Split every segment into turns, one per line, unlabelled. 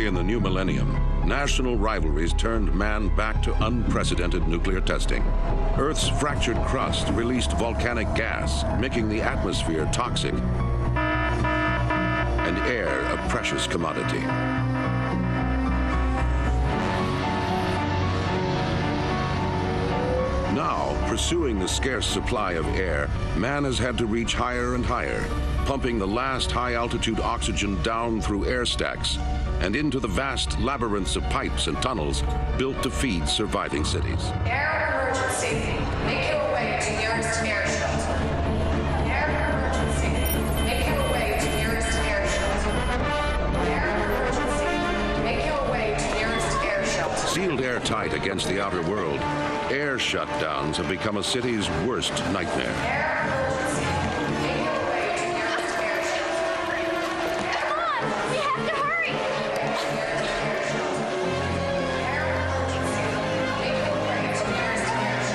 Early in the new millennium, national rivalries turned man back to unprecedented nuclear testing. Earth's fractured crust released volcanic gas, making the atmosphere toxic, and air a precious commodity. Now, pursuing the scarce supply of air, man has had to reach higher and higher, pumping the last high-altitude oxygen down through air stacks and into the vast labyrinths of pipes and tunnels built to feed surviving cities.
Air emergency. Make your way to nearest air shelter. Air emergency. Make your way to nearest air shelter. Air emergency. Make your way to nearest air shelter.
Sealed airtight against the outer world, air shutdowns have become a city's worst nightmare.
Air emergency. Make your way to nearest air shelter.
Come on, we have to hurry.
Nearest air shelter. Air emergency. Make your way to nearest air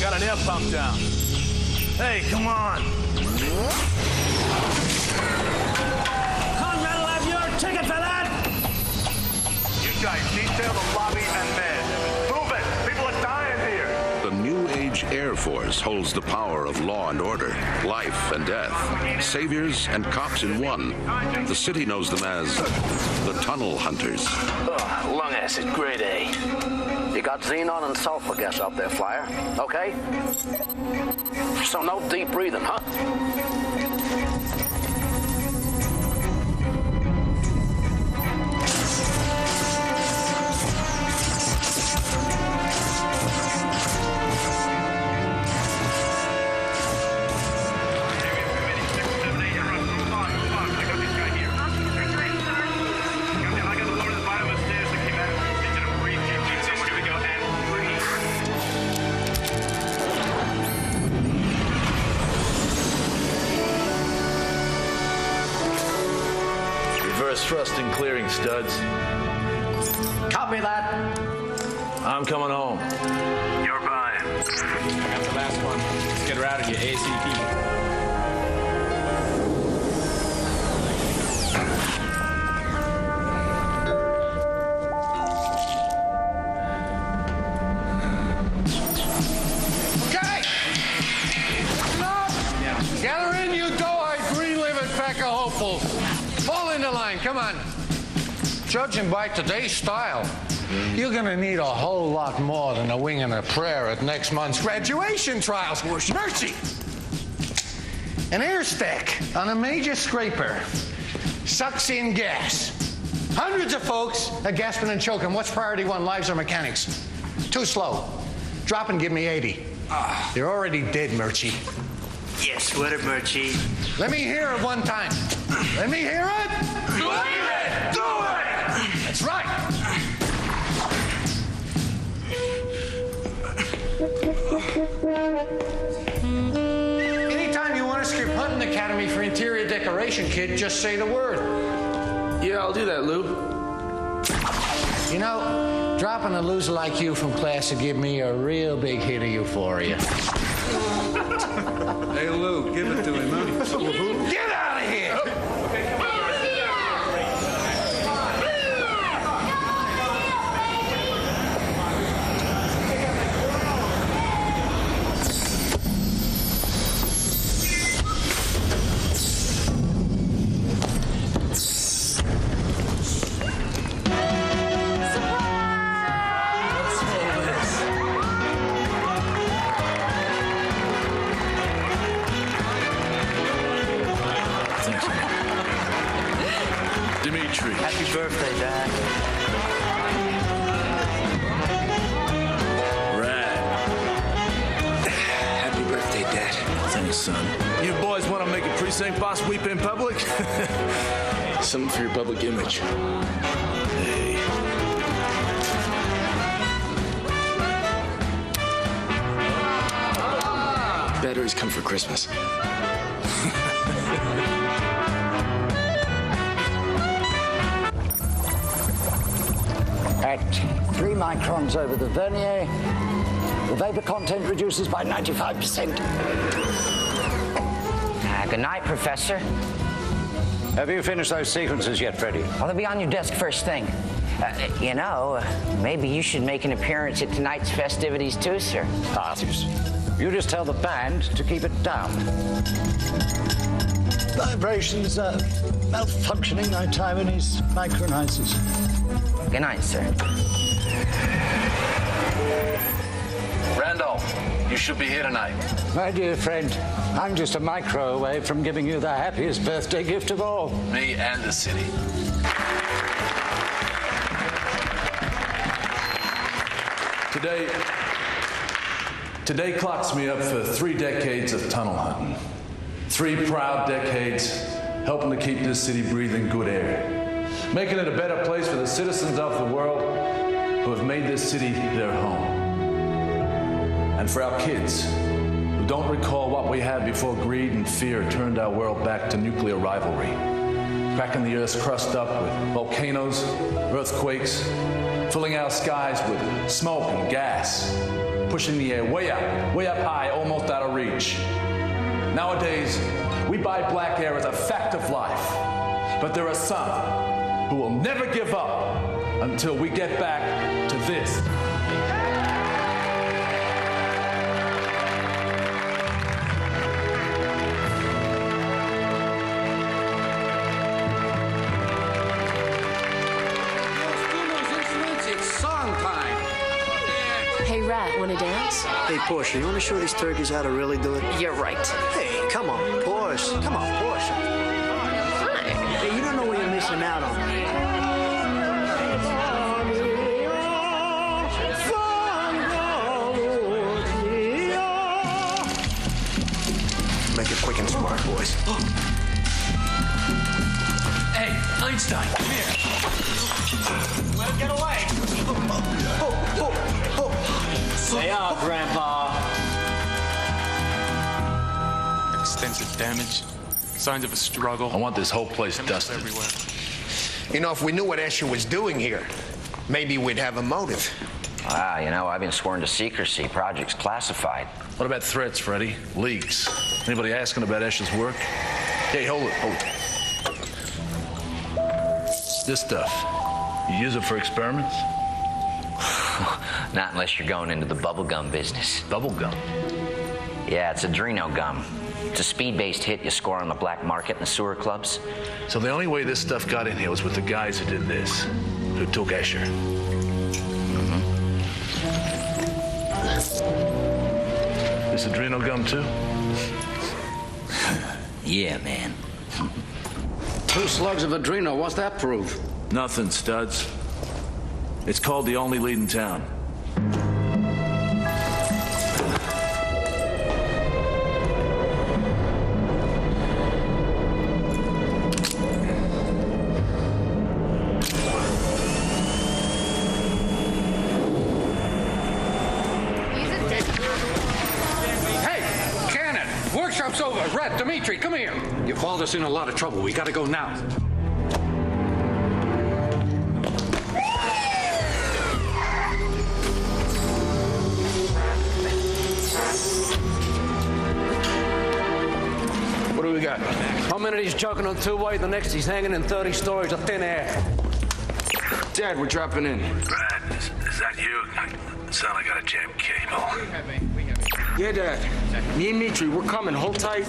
Got an air pump down. Hey, come on. Conrad will have your ticket for that.
You guys detail the lobby and men. Move it. People are dying here.
The New Age Air Force holds the power of law and order, life and death, saviors and cops in one. The city knows them as the Tunnel Hunters.
Ugh, lung acid, grade A. You got xenon and sulfur gas up there, Flyer, okay? So no deep breathing, huh?
Thrust and clearing, studs.
Copy that.
I'm coming home.
You're buying.
I got the last one. Let's get her out of here ASAP.
Okay! No! Gather in, you doe-eyed, green-livered pack of hopefuls. Fall into line, come on. Judging by today's style, you're gonna need a whole lot more than a wing and a prayer at next month's graduation trials. Mercy! An air stack on a major scraper sucks in gas. Hundreds of folks are gasping and choking. What's priority one, lives or mechanics? Too slow. Drop and give me 80. You're already dead, Murchie.
Yes, what a Murchie.
Let me hear it one time. Let me hear it.
Believe it! Do it!
That's right. Anytime you want to skip Hunting Academy for interior decoration, kid, just say the word.
Yeah, I'll do that, Lou.
You know, dropping a loser like you from class would give me a real big hit of euphoria.
Hey, Lou, give it to him, huh?
Get out of here!
Happy birthday, Dad.
Right.
Happy birthday, Dad.
Thanks, son. You boys want to make a precinct boss weep in public?
Something for your public image.
Hey.
Batteries come for Christmas.
At 3 microns over the vernier, the vapor content reduces by 95%.
Good night, Professor.
Have you finished those sequences yet, Freddy?
Well, they'll be on your desk first thing. Maybe you should make an appearance at tonight's festivities too, sir.
Artist, you just tell the band to keep it down. Vibrations are malfunctioning. No time in his micronizers.
Good night, sir.
Randolph, you should be here tonight.
My dear friend, I'm just a micro away from giving you the happiest birthday gift of all.
Me and the city. Today clocks me up for 3 decades of tunnel hunting. 3 proud decades helping to keep this city breathing good air. Making it a better place for the citizens of the world who have made this city their home. And for our kids who don't recall what we had before greed and fear turned our world back to nuclear rivalry. Cracking the Earth's crust up with volcanoes, earthquakes, filling our skies with smoke and gas, pushing the air way up high, almost out of reach. Nowadays, we buy black air as a fact of life, but there are some who will never give up until we get back to this.
Hey, Rat, wanna dance?
Hey, Portia, you wanna show these turkeys how to really do it?
You're right.
Hey, come on, Portia. Come on, Portia.
Fine.
Hey, you don't know what you're missing out on. Make it quick and smart, boys.
Hey, Einstein, come here. Well, get away.
Stay up, Grandpa.
Extensive damage. Signs of a struggle.
I want this whole place dusted.
Everywhere.
You know, if we knew what Escher was doing here, maybe we'd have a motive.
I've been sworn to secrecy. Project's classified.
What about threats, Freddy? Leaks? Anybody asking about Escher's work? Hey, hold it. This stuff, you use it for experiments?
Not unless you're going into the bubblegum business.
Bubblegum?
Yeah, it's adreno gum. It's a speed-based hit you score on the black market in the sewer clubs.
So the only way this stuff got in here was with the guys who did this, who took Escher. This adrenal gum too?
Yeah, man.
2 slugs of adrenal, what's that prove?
Nothing, studs. It's called the only lead in town.
Workshop's over. Rat, Dimitri, come here. You called us in a lot of trouble. We gotta go now.
What do we got? One minute he's choking on 2-way, the next he's hanging in 30 stories of thin air.
Dad, we're dropping in.
Brad, is that you? Sound like I got a jammed cable.
Yeah, Dad. Me and Mitri, we're coming. Hold tight.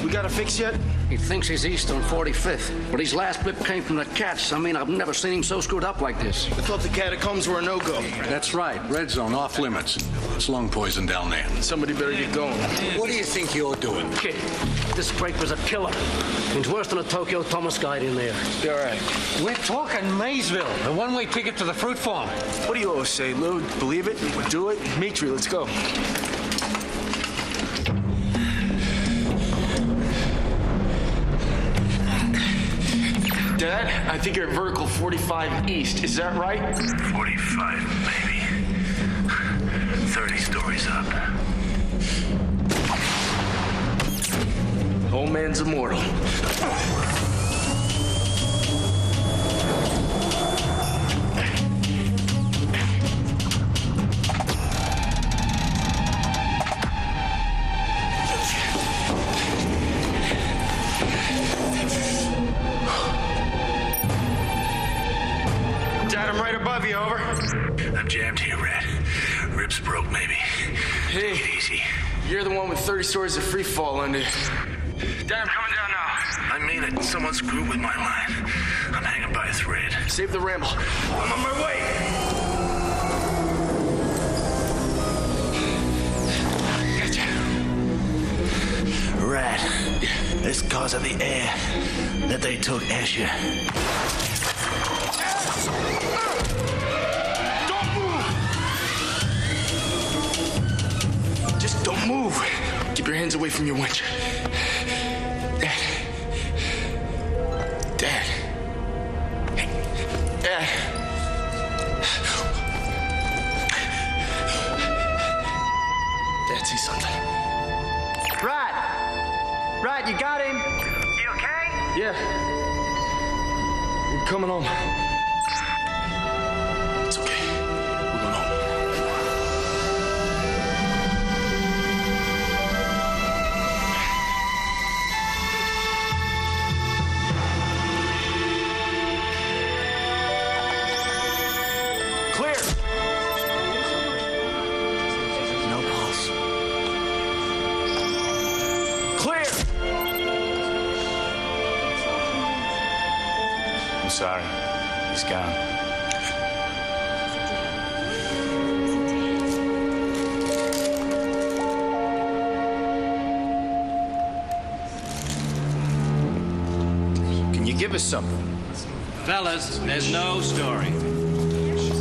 We got a fix yet?
He thinks he's east on 45th, but his last blip came from the catch. I mean, I've never seen him so screwed up like this.
I thought the catacombs were a no-go.
That's right. Red zone, off limits. It's lung poison down there.
Somebody better get going.
What do you think you're doing?
Kid, this break was a killer. It's worse than a Tokyo Thomas guide in there.
Be all right.
We're talking Maysville, the one-way ticket to the fruit farm.
What do you always say, Lou? Believe it? Do it? Mitri, let's go. Dad, I think you're at vertical 45 east. Is that right?
45, maybe. 30 stories up.
Old man's immortal.
I'm jammed here, Rat. Ribs broke, maybe.
Hey,
take it easy.
You're the one with 30 stories of free fall under.
Damn, coming down now. I mean it. Someone screwed with my line. I'm hanging by a thread.
Save the ramble.
I'm on my way.
Gotcha.
Rat. It's cause of the air that they took Asher.
Don't move! Just don't move. Keep your hands away from your winch. Dad. Dad. Hey. Dad. Dad, see something.
Right, you got him.
You okay?
Yeah. We're coming home. It's okay. We're going home. Clear.
No pulse.
Clear.
I'm sorry. He's gone.
Can you give us something?
Fellas, there's no story.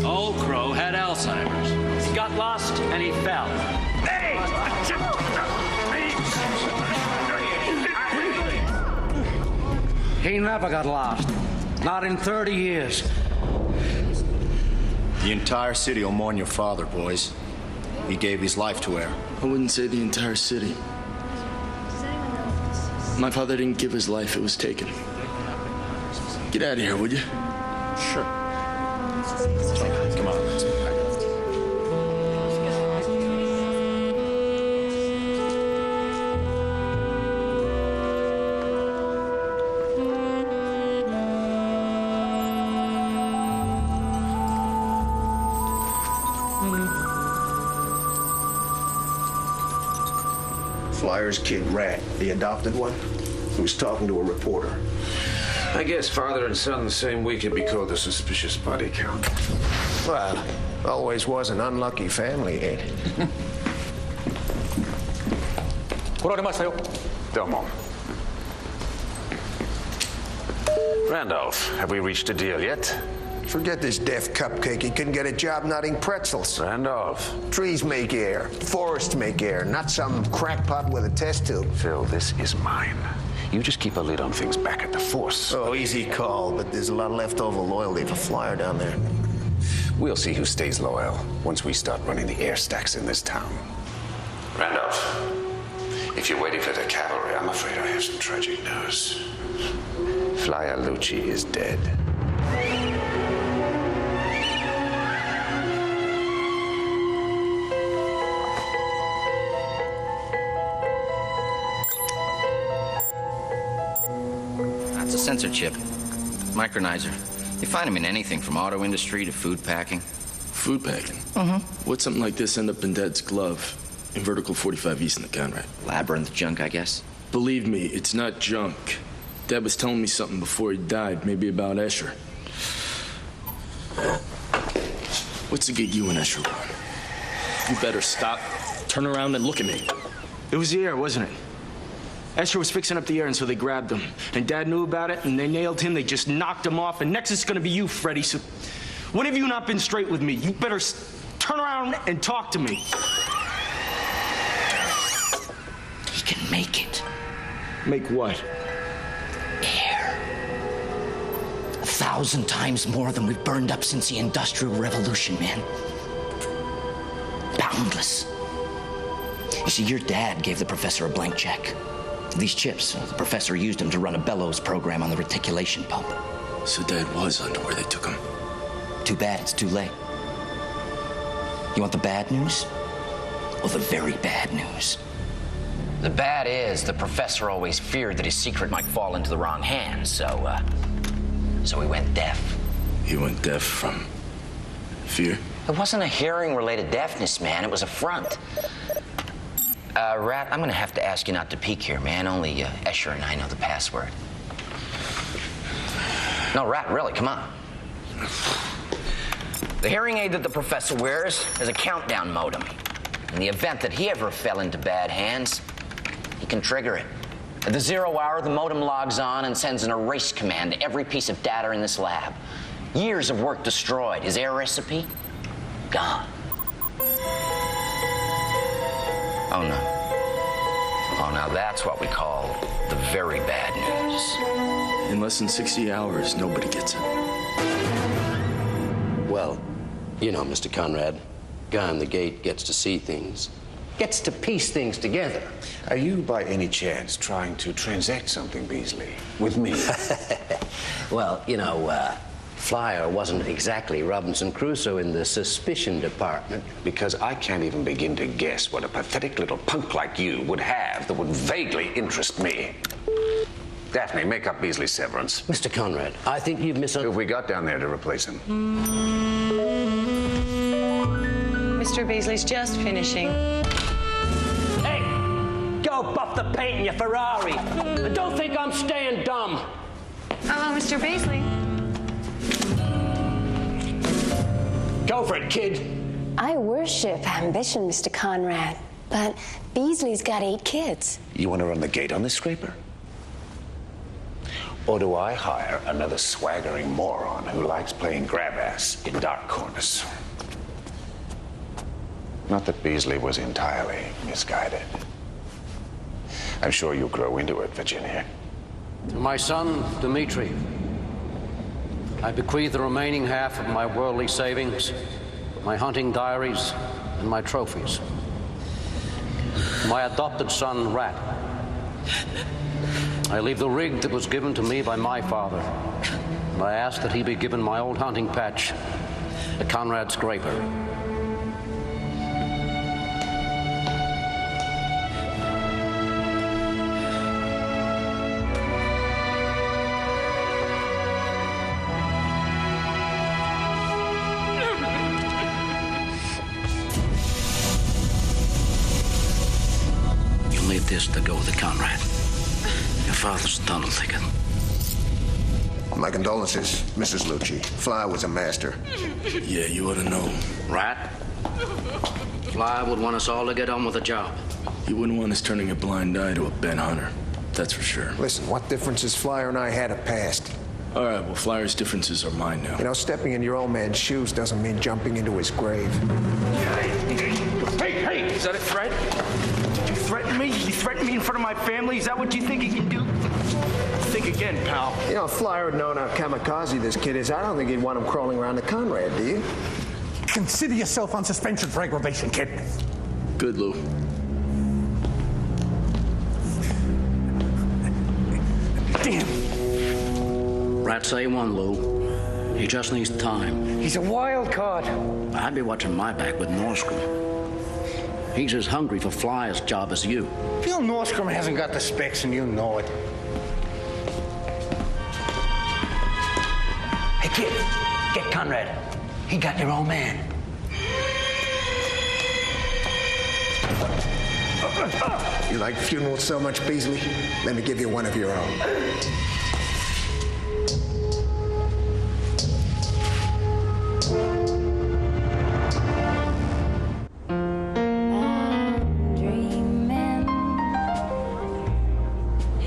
Old Crow had Alzheimer's. He got lost and he fell.
Hey!
He never got lost. Not in 30 years.
The entire city will mourn your father, boys. He gave his life to air.
I wouldn't say the entire city. My father didn't give his life, it was taken. Get out of here, would you?
Sure. Come on.
Flyer's kid, Rat, the adopted one, he was talking to a reporter.
I guess father and son the same week would be called a suspicious body count.
Well, always was an unlucky family, Ed.
来られましたよ。
Domo. Randolph, have we reached a deal yet?
Forget this deaf cupcake. He couldn't get a job knotting pretzels.
Randolph.
Trees make air. Forests make air. Not some crackpot with a test tube.
Phil, this is mine. You just keep a lid on things back at the Force.
Oh, easy call, but there's a lot of leftover loyalty for Flyer down there.
We'll see who stays loyal once we start running the air stacks in this town. Randolph, if you're waiting for the cavalry, I'm afraid I have some tragic news. Flyer Lucci is dead.
That's a sensor chip. Micronizer. You find them in anything from auto industry to food packing.
Food packing? What'd something like this end up in Dad's glove in vertical 45 East in the Conrad?
Labyrinth junk, I guess.
Believe me, it's not junk. Dad was telling me something before he died, maybe about Escher. What's the gig you and Escher were on? You better stop, turn around, and look at me. It was the air, wasn't it? Escher was fixing up the air, and so they grabbed him. And Dad knew about it, and they nailed him. They just knocked him off, and next it's gonna be you, Freddie. So when have you not been straight with me? You better turn around and talk to me.
He can make it.
Make what?
Air. 1,000 times more than we've burned up since the Industrial Revolution, man. Boundless. You see, your dad gave the professor a blank check. These chips, the professor used them to run a bellows program on the reticulation pump.
So Dad was under where they took him.
Too bad it's too late. You want the bad news? Or the very bad news? The bad is the professor always feared that his secret might fall into the wrong hands, so he went deaf.
He went deaf from fear?
It wasn't a hearing-related deafness, man. It was a front. Rat, I'm gonna have to ask you not to peek here, man. Only Escher and I know the password. No, Rat, really, come on. The hearing aid that the professor wears is a countdown modem. In the event that he ever fell into bad hands, he can trigger it. At the 0 hour, the modem logs on and sends an erase command to every piece of data in this lab. Years of work destroyed. His air recipe, gone. Oh, no. Oh, now that's what we call the very bad news.
In less than 60 hours, nobody gets it.
Well, you know, Mr. Conrad, guy on the gate gets to see things, gets to piece things together.
Are you, by any chance, trying to transact something, Beasley, with me?
Well, you know, Flyer wasn't exactly Robinson Crusoe in the suspicion department.
Because I can't even begin to guess what a pathetic little punk like you would have that would vaguely interest me. Daphne, make up Beasley's severance.
Mr. Conrad, I think you've misunderstood.
Who have we got down there to replace him?
Mr. Beasley's just finishing.
Hey, go buff the paint in your Ferrari. And don't think I'm staying dumb.
Hello, Mr. Beasley.
Go for it, kid.
I worship ambition, Mr. Conrad, but Beasley's got 8 kids.
You want to run the gate on this scraper? Or do I hire another swaggering moron who likes playing grab-ass in dark corners? Not that Beasley was entirely misguided. I'm sure you'll grow into it, Virginia.
To my son, Dmitri, I bequeath the remaining half of my worldly savings, my hunting diaries, and my trophies. To my adopted son, Rat, I leave the rig that was given to me by my father, and I ask that he be given my old hunting patch, the Conrad Scraper. This to go with the Conrad. Your father's tunnel ticket.
My condolences, Mrs. Lucci. Fly was a master.
Yeah, you ought to know.
Rat? Fly would want us all to get on with the job.
You wouldn't want us turning a blind eye to a Ben Hunter. That's for sure.
Listen, what difference has Flyer and I had a past?
All right, well, Flyer's differences are mine now.
You know, stepping in your old man's shoes doesn't mean jumping into his grave.
Hey, is that a threat? Did you threaten me? You threatened me in front of my family? Is that what you think you can do? Think again, pal.
You know, if Flyer had known how kamikaze this kid is, I don't think he'd want him crawling around the Conrad, do you?
Consider yourself on suspension for aggravation, kid.
Good, Lou.
Damn.
Rat's A1, Lou. He just needs time.
He's a wild card.
I'd be watching my back with Nordstrom. He's as hungry for Flyer's job as you.
Bill Nordstrom hasn't got the specs, and you know it.
Hey, kid, get Conrad. He got your old man.
You like funerals so much, Beasley? Let me give you one of your own.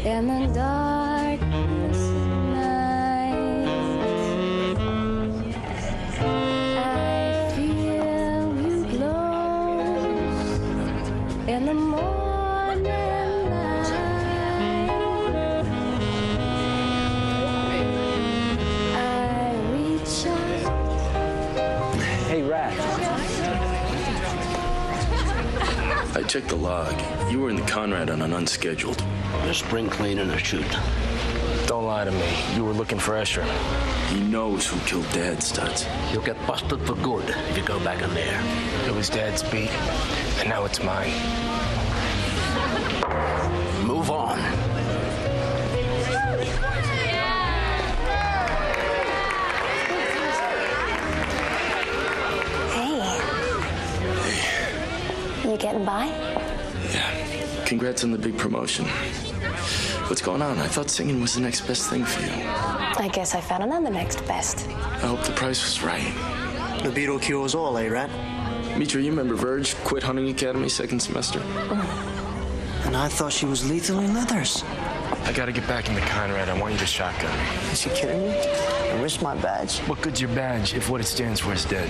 In the darkness of night, I feel you close in the morning light. I reach out.
Hey, Rat. I checked the log. You were in the Conrad on an unscheduled.
A spring clean and a shoot.
Don't lie to me. You were looking for Escher.
He knows who killed Dad, Studs.
You'll get busted for good if you go back in there.
It was Dad's beat, and now it's mine.
Move on.
Hey, getting by?
Yeah. Congrats on the big promotion. What's going on? I thought singing was the next best thing for you.
I guess I found another next best.
I hope the price was right.
The beetle cures all, eh, Rat?
Mitra, you remember Verge? Quit hunting academy second semester.
And I thought she was lethal in leathers.
I gotta get back into Conrad. I want you to shotgun me.
Is she kidding me? I risk my badge?
What good's your badge if what it stands for is dead?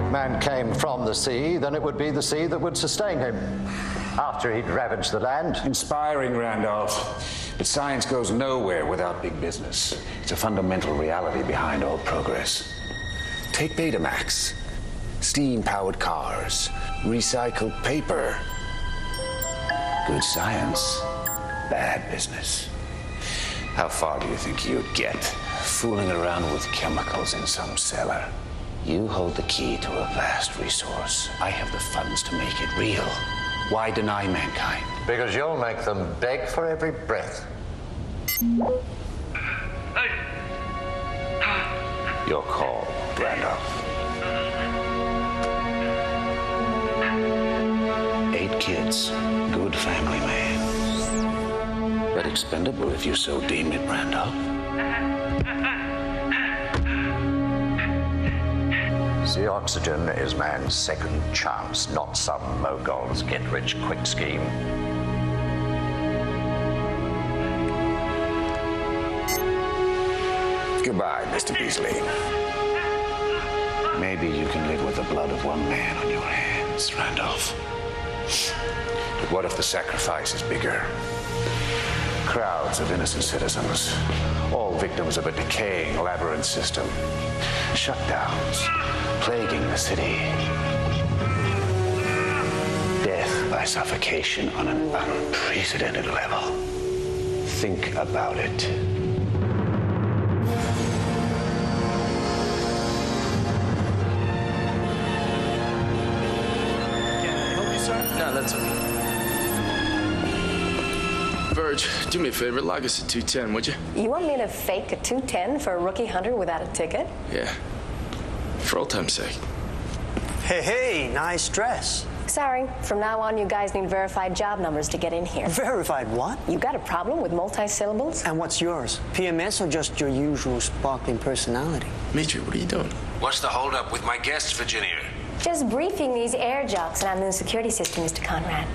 If man came from the sea, then it would be the sea that would sustain him. After he'd ravaged the land.
Inspiring, Randolph. But science goes nowhere without big business. It's a fundamental reality behind all progress. Take Betamax. Steam-powered cars. Recycled paper. Good science. Bad business. How far do you think you'd get fooling around with chemicals in some cellar? You hold the key to a vast resource. I have the funds to make it real. Why deny mankind?
Because you'll make them beg for every breath.
Your call, Randolph. 8 kids. Good family man. But expendable if you so deemed it, Randolph.
The oxygen is man's second chance, not some mogul's get-rich-quick scheme.
Goodbye, Mr. Beasley. Maybe you can live with the blood of one man on your hands, Randolph. But what if the sacrifice is bigger? Crowds of innocent citizens, all victims of a decaying labyrinth system. Shutdowns, plaguing the city. Death by suffocation on an unprecedented level. Think about it.
No, that's okay. Verge, do me a favor, log us at 210, would you?
You want me to fake a 210 for a rookie hunter without a ticket?
Yeah. For old time's sake.
Hey, nice dress.
Sorry, from now on you guys need verified job numbers to get in here.
Verified what?
You got a problem with multi-syllables?
And what's yours? PMS or just your usual sparkling personality?
Mitra, what are you doing?
What's the holdup with my guests, Virginia?
Just briefing these air jocks on our new security system, Mr. Conrad.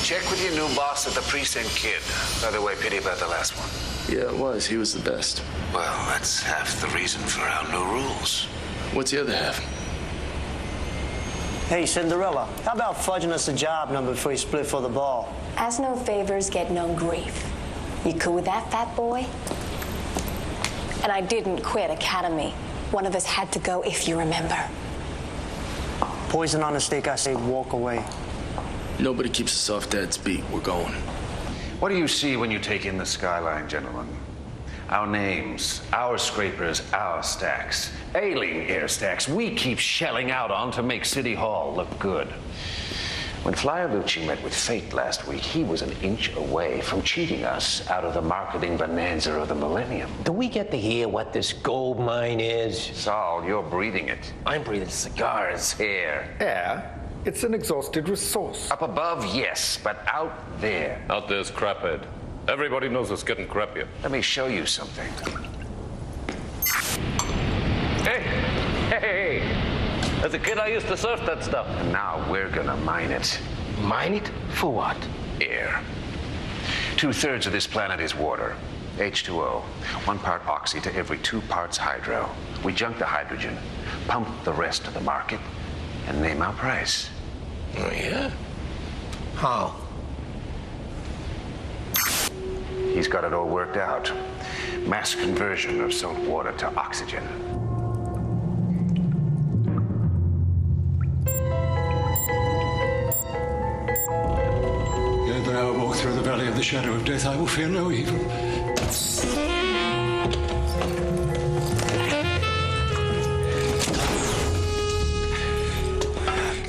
Check with your new boss at the precinct, kid. By the way, pity about the last one.
Yeah, it was. He was the best.
Well, that's half the reason for our new rules.
What's the other half?
Hey, Cinderella, how about fudging us a job number before you split for the ball?
Ask no favors, get no grief. You cool with that, fat boy? And I didn't quit academy. One of us had to go, if you remember.
Poison on a steak, I say walk away.
Nobody keeps us off Dad's beat. We're going.
What do you see when you take in the skyline, gentlemen? Our names, our scrapers, our stacks. Ailing air stacks we keep shelling out on to make City Hall look good. When Flyer Lucci met with fate last week, he was an inch away from cheating us out of the marketing bonanza of the millennium.
Do we get to hear what this gold mine is?
Saul, you're breathing it.
I'm breathing cigars.
Here.
Air? It's an exhausted resource.
Up above, yes, but out there.
Out there's craphead. Everybody knows it's getting crappier.
Let me show you something.
Hey! As a kid, I used to surf that stuff.
And now we're gonna mine it.
Mine it? For what?
Air. 2/3 of this planet is water. H2O. 1 part oxy to every 2 parts hydro. We junk the hydrogen, pump the rest to the market, and name our price.
Oh, yeah? How?
He's got it all worked out. Mass conversion of salt water to oxygen.
Yet when I walk through the valley of the shadow of death, I will fear no evil.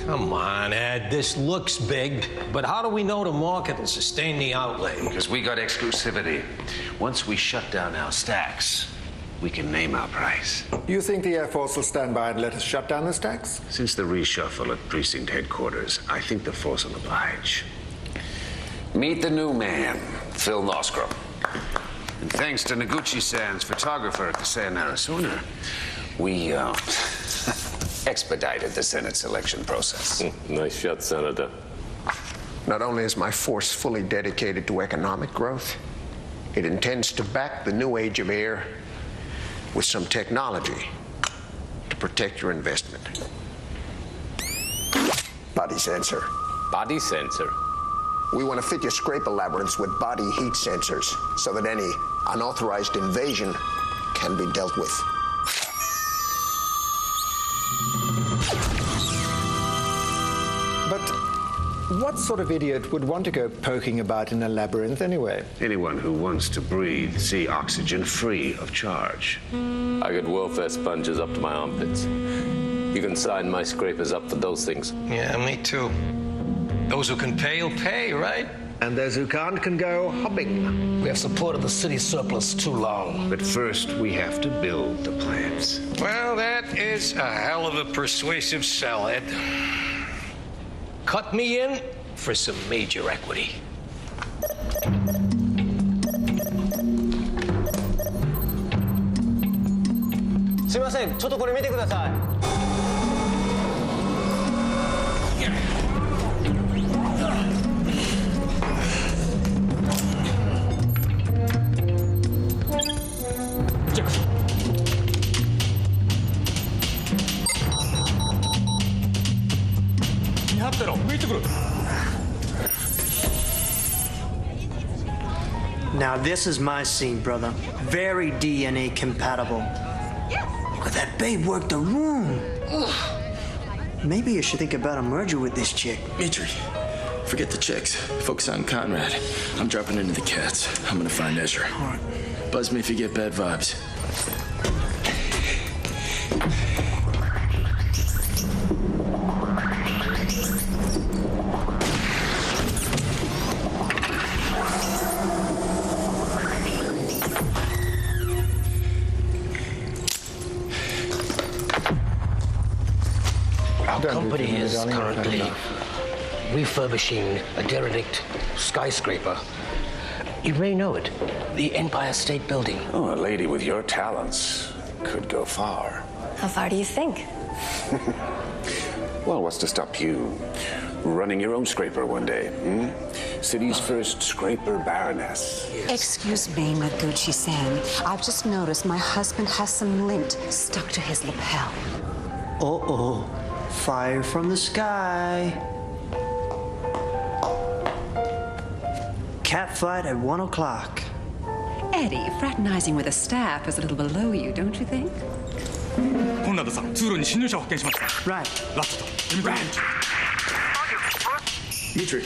Come on, Ed. This looks big, but how do we know the market will sustain the outlay?
Because we got exclusivity. Once we shut down our stacks, we can name our price.
You think the Air Force will stand by and let us shut down the stacks?
Since the reshuffle at precinct headquarters, I think the Force will oblige. Meet the new man, Phil Nostrum. And thanks to Noguchi-san's photographer, Kessell Arizona, we expedited the Senate selection process.
Nice shot, Senator.
Not only is my force fully dedicated to economic growth, it intends to back the new age of air with some technology to protect your investment. Body sensor.
Body sensor?
We want to fit your scraper labyrinths with body heat sensors so that any unauthorized invasion can be dealt with.
But what sort of idiot would want to go poking about in a labyrinth anyway?
Anyone who wants to breathe sea oxygen free of charge.
I got welfare sponges up to my armpits. You can sign my scrapers up for those things.
Yeah, me too. Those who can pay will pay, right? And those who can't can go hopping.
We have supported the city surplus too long.
But first, we have to build the plants.
Well, that is a hell of a persuasive sell, Ed. Cut me in for some major equity.
すいません、ちょっとこれ見てください。Now this is my scene, brother. Very DNA compatible. Look at that babe work the room. Maybe you should think about a merger with this chick.
Mitri, forget the chicks. Focus on Conrad. I'm dropping into the cats. I'm gonna find Ezra.
All right.
Buzz me if you get bad vibes.
Our company is currently refurbishing a derelict skyscraper. You may know it, the Empire State Building.
Oh, a lady with your talents could go far.
How far do you think?
Well, what's to stop you running your own scraper one day? City's first scraper baroness.
Excuse me, Noguchi-san. I've just noticed my husband has some lint stuck to his lapel.
Uh-oh. Fire from the sky. Cat fight at 1 o'clock.
Eddie, fraternizing with a staff is a little below you, don't you think?
コンラドさん、通路に侵入者を発見しました。
Right.
ラストとエミトレンチ。
Mitri.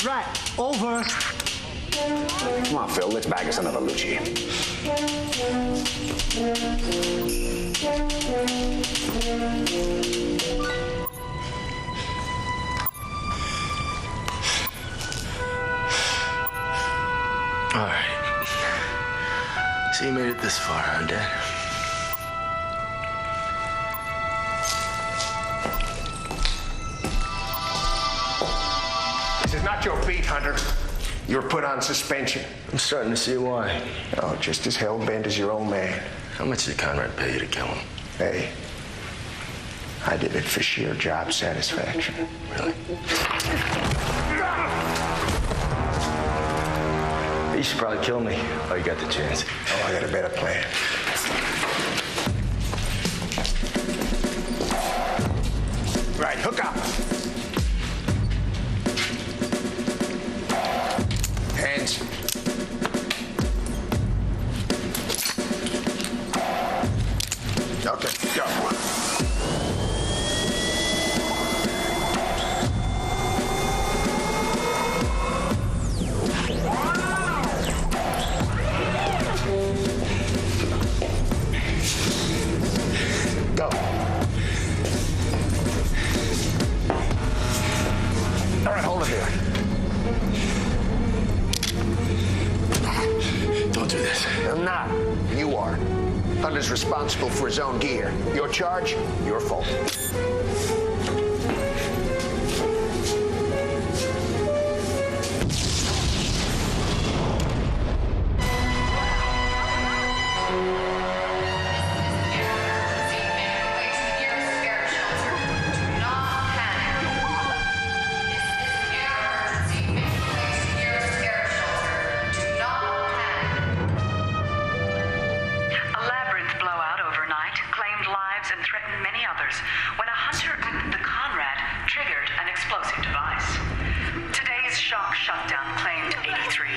Right. Over.
Come on, Phil, let's bag us another Lucci.
All right. So you made it this far, huh, Dad?
This is not your beat, Hunter. You're put on suspension.
I'm starting to see why.
Oh, just as hell-bent as your old man.
How much did Conrad pay you to kill him?
Hey, I did it for sheer job satisfaction.
Really? You should probably kill me while you got the chance.
Oh, I got a better plan. Right, hook up. Hands. Okay, go. Go. his own gear. Your charge, your fault.
and threatened many others when a Hunter Rat Conrad triggered an explosive device. Today's shock shutdown claimed 83.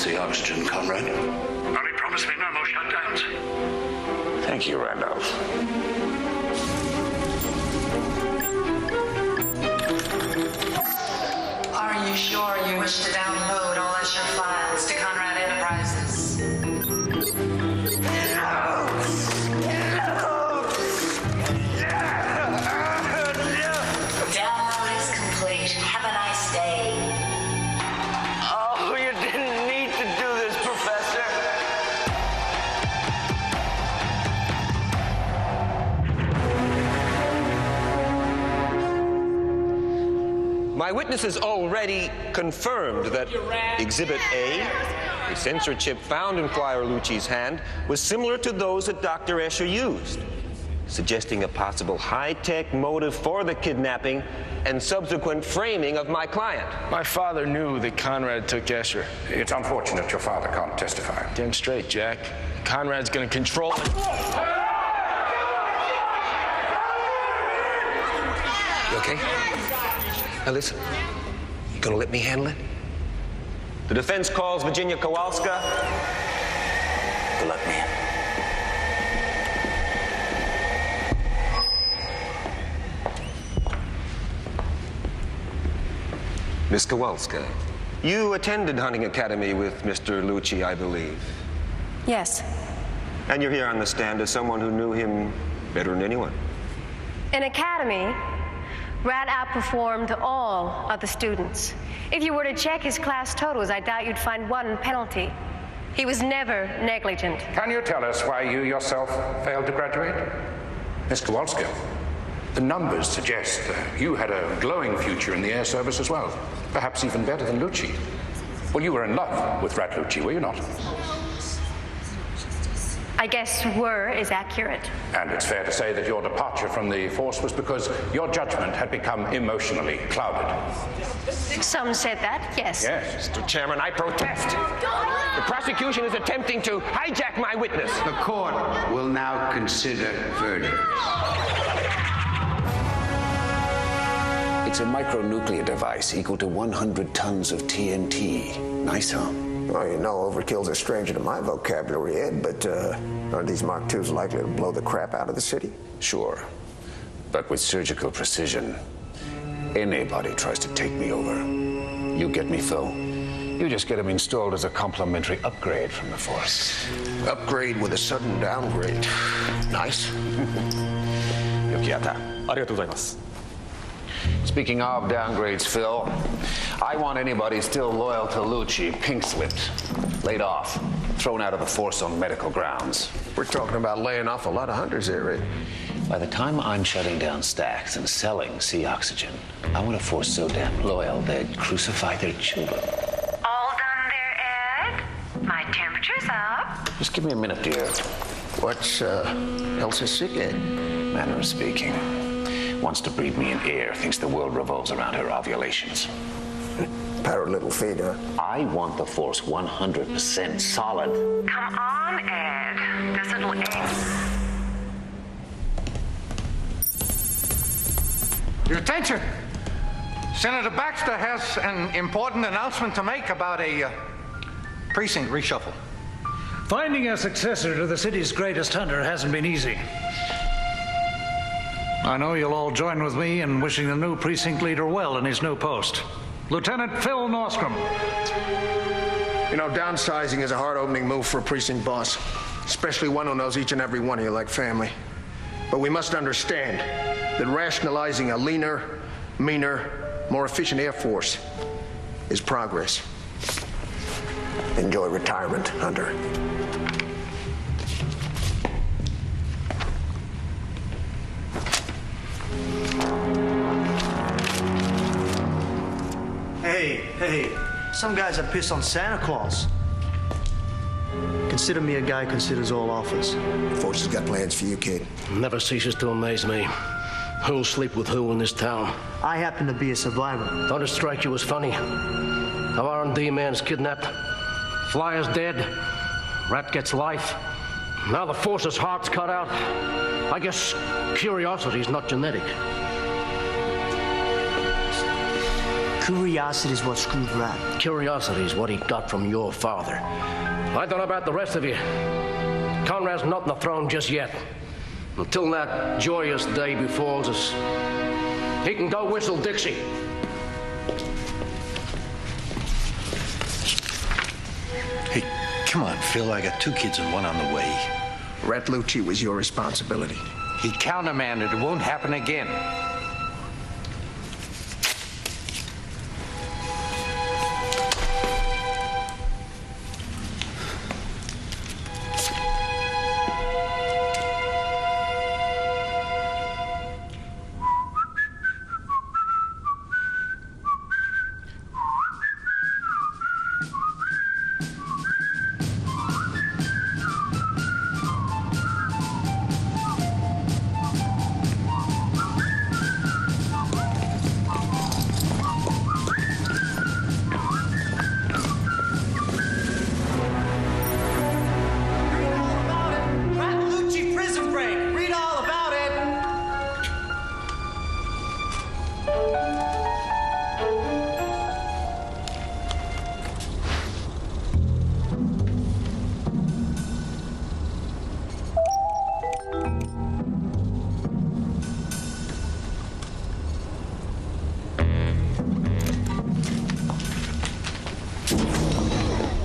The oxygen, Conrad.
Only promise me no more shutdowns.
Thank you, Randolph.
Are you sure you wish to download all Escher files to Conrad Enterprises? Download is complete. Have a nice day.
Oh, you didn't need to do this, Professor.
My witnesses already confirmed that Exhibit A, the sensor chip found in Flyer Lucci's hand, was similar to those that Dr. Escher used, suggesting a possible high-tech motive for the kidnapping and subsequent framing of my client.
My father knew that Conrad took Escher.
It's unfortunate your father can't testify.
Damn straight, Jack. Conrad's gonna control it.
You okay? Now listen, you gonna let me handle it? The defense calls Virginia Kowalska. Good luck, man. Miss Kowalska, you attended Hunting Academy with Mr. Lucci, I believe.
Yes.
And you're here on the stand as someone who knew him better than anyone.
In Academy, Rat outperformed all other students. If you were to check his class totals, I doubt you'd find one penalty. He was never negligent.
Can you tell us why you yourself failed to graduate? Miss Kowalska, the numbers suggest that you had a glowing future in the air service as well. Perhaps even better than Lucci. Well, you were in love with Rat Lucci, were you not?
I guess "were" is accurate.
And it's fair to say that your departure from the force was because your judgment had become emotionally clouded.
Some said that, yes.
Yes, Mr. Chairman, I protest. The prosecution is attempting to hijack my witness.
The court will now consider verdicts.
It's a micronuclear device equal to 100 tons of TNT. Nice, huh?
Well, you know, overkill's a stranger to my vocabulary, Ed, but are these Mark IIs likely to blow the crap out of the city?
Sure. But with surgical precision, anybody tries to take me over. You get me, Phil? You just get him installed as a complimentary upgrade from the Force.
Upgrade with a sudden downgrade. Nice.
Yokiata. Speaking of downgrades, Phil, I want anybody still loyal to Lucci pink-slipped, laid off, thrown out of the force on medical grounds.
We're talking about laying off a lot of hunters here, Ed.
By the time I'm shutting down stacks and selling sea oxygen, I want a force so damn loyal they'd crucify their children.
All done there, Ed? My temperature's up.
Just give me a minute, dear.
What's Elsa's sick, Ed?
Manner of speaking. Wants to breathe me in air, thinks the world revolves around her ovulations.
Power little feet, huh?
I want the force 100% solid.
Come on, Ed. This little egg.
Your attention! Senator Baxter has an important announcement to make about a precinct reshuffle.
Finding a successor to the city's greatest hunter hasn't been easy. I know you'll all join with me in wishing the new precinct leader well in his new post. Lieutenant Phil Nostrum.
You know, downsizing is a hard-opening move for a precinct boss, especially one who knows each and every one of you like family. But we must understand that rationalizing a leaner, meaner, more efficient Air Force is progress. Enjoy retirement, Hunter.
Hey, some guys are pissed on Santa Claus. Consider me a guy who considers all offers.
Force has got plans for you, kid.
Never ceases to amaze me. Who'll sleep with who in this town?
I happen to be a survivor.
Don't it strike you as funny? Our R&D man's kidnapped. Flyer's dead. Rat gets life. Now the Force's heart's cut out. I guess curiosity's not genetic.
Curiosity's what screwed Rat.
Curiosity's what he got from your father. I don't know about the rest of you. Conrad's not on the throne just yet. Until that joyous day befalls us, he can go whistle Dixie.
Hey, come on, Phil. I got 2 kids and 1 on the way.
Rat Lucci was your responsibility.
He countermanded. It won't happen again.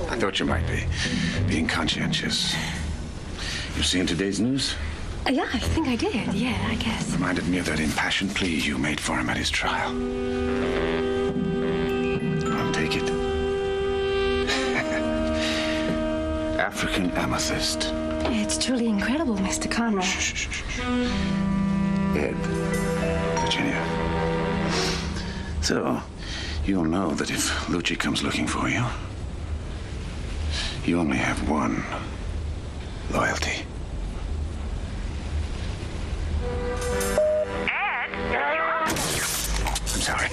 I thought you might be being conscientious. You seen today's news?
Yeah, I think I did. Yeah, I guess.
Reminded me of that impassioned plea you made for him at his trial. I'll take it. African amethyst.
It's truly incredible, Mr. Conrad.
Shh. Ed, Virginia. So, you'll know that if Lucci comes looking for you, you only have one loyalty.
Ed?
I'm sorry.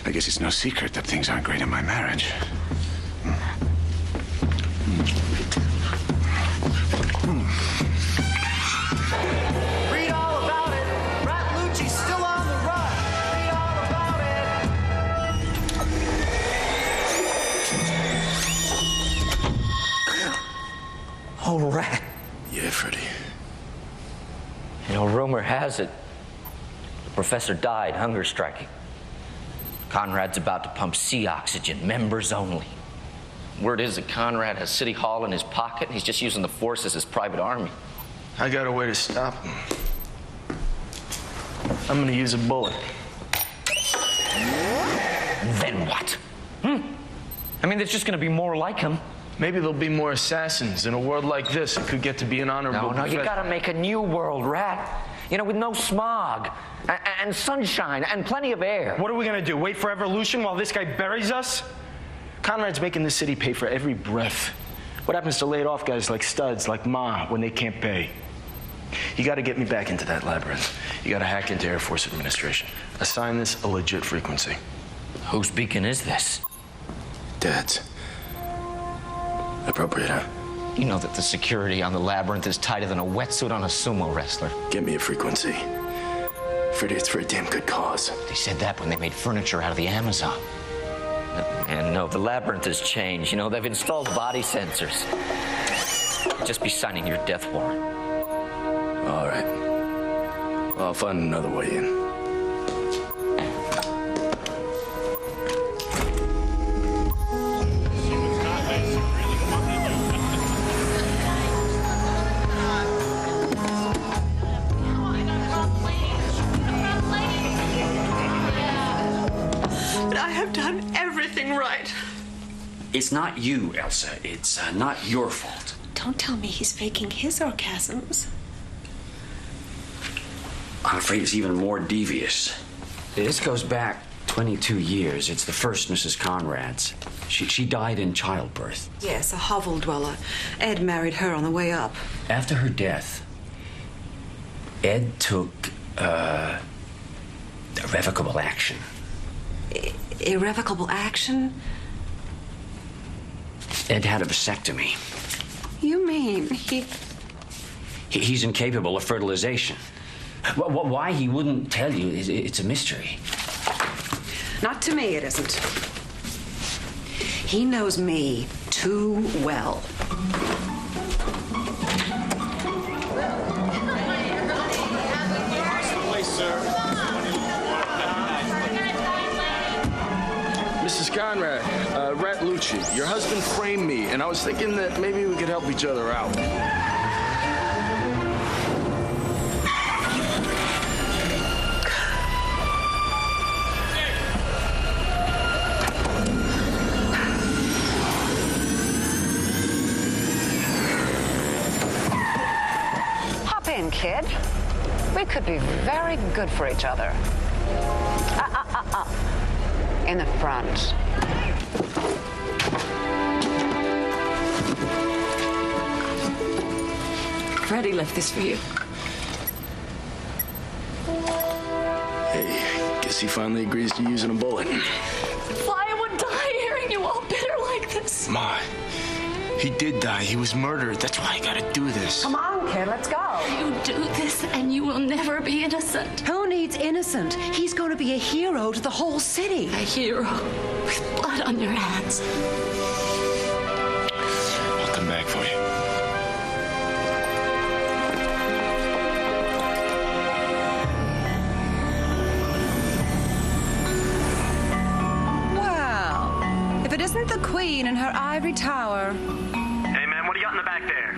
I guess it's no secret that things aren't great in my marriage.
Read all about it. Rat Lucci's still on the run. Read all about it.
Oh, Rat.
Yeah, Freddy.
You know, rumor has it the professor died hunger striking. Conrad's about to pump sea oxygen, members only. Word is that Conrad has City Hall in his pocket, and he's just using the force as his private army.
I got a way to stop him. I'm gonna use a bullet.
Then what? I mean, there's just gonna be more like him.
Maybe there'll be more assassins. In a world like this, it could get to be an honorable...
No, you gotta make a new world, Rat. You know, with no smog, and sunshine, and plenty of air.
What are we gonna do, wait for evolution while this guy buries us? Conrad's making the city pay for every breath. What happens to laid off guys like studs, like Ma, when they can't pay? You gotta get me back into that labyrinth. You gotta hack into Air Force Administration. Assign this a legit frequency.
Whose beacon is this?
Dad's. Appropriate, huh?
You know that the security on the labyrinth is tighter than a wetsuit on a sumo wrestler.
Get me a frequency. Freddy, it's for a damn good cause.
They said that when they made furniture out of the Amazon. And no, the labyrinth has changed. You know, they've installed body sensors. You'd just be signing your death warrant.
All right. Well, I'll find another way in.
But I have done everything right.
It's not you, Elsa. It's not your fault.
Don't tell me he's faking his orgasms.
I'm afraid it's even more devious. This goes back 22 years. It's the first Mrs. Conrad's. She died in childbirth.
Yes, a hovel dweller. Ed married her on the way up.
After her death, Ed took irrevocable action.
Irrevocable action?
Ed had a vasectomy.
You mean
He's incapable of fertilization. Why he wouldn't tell you, it's a mystery.
Not to me, it isn't. He knows me too well.
Mrs. Conrad, Rat Lucci, your husband framed me, and I was thinking that maybe we could help each other out.
Hop in, kid. We could be very good for each other. In the front.
Freddie left this for you.
Hey, guess he finally agrees to using a bullet.
Flyer would die hearing you all bitter like this.
Ma, he did die. He was murdered. That's why I gotta do this.
Come on, kid, let's go.
You do this and you will never be innocent.
Who needs innocent? He's going to be a hero to the whole city.
A hero with blood on your hands.
I'll come back for you.
Well, if it isn't the Queen in her ivory tower.
Hey, man, what do you got in the back there?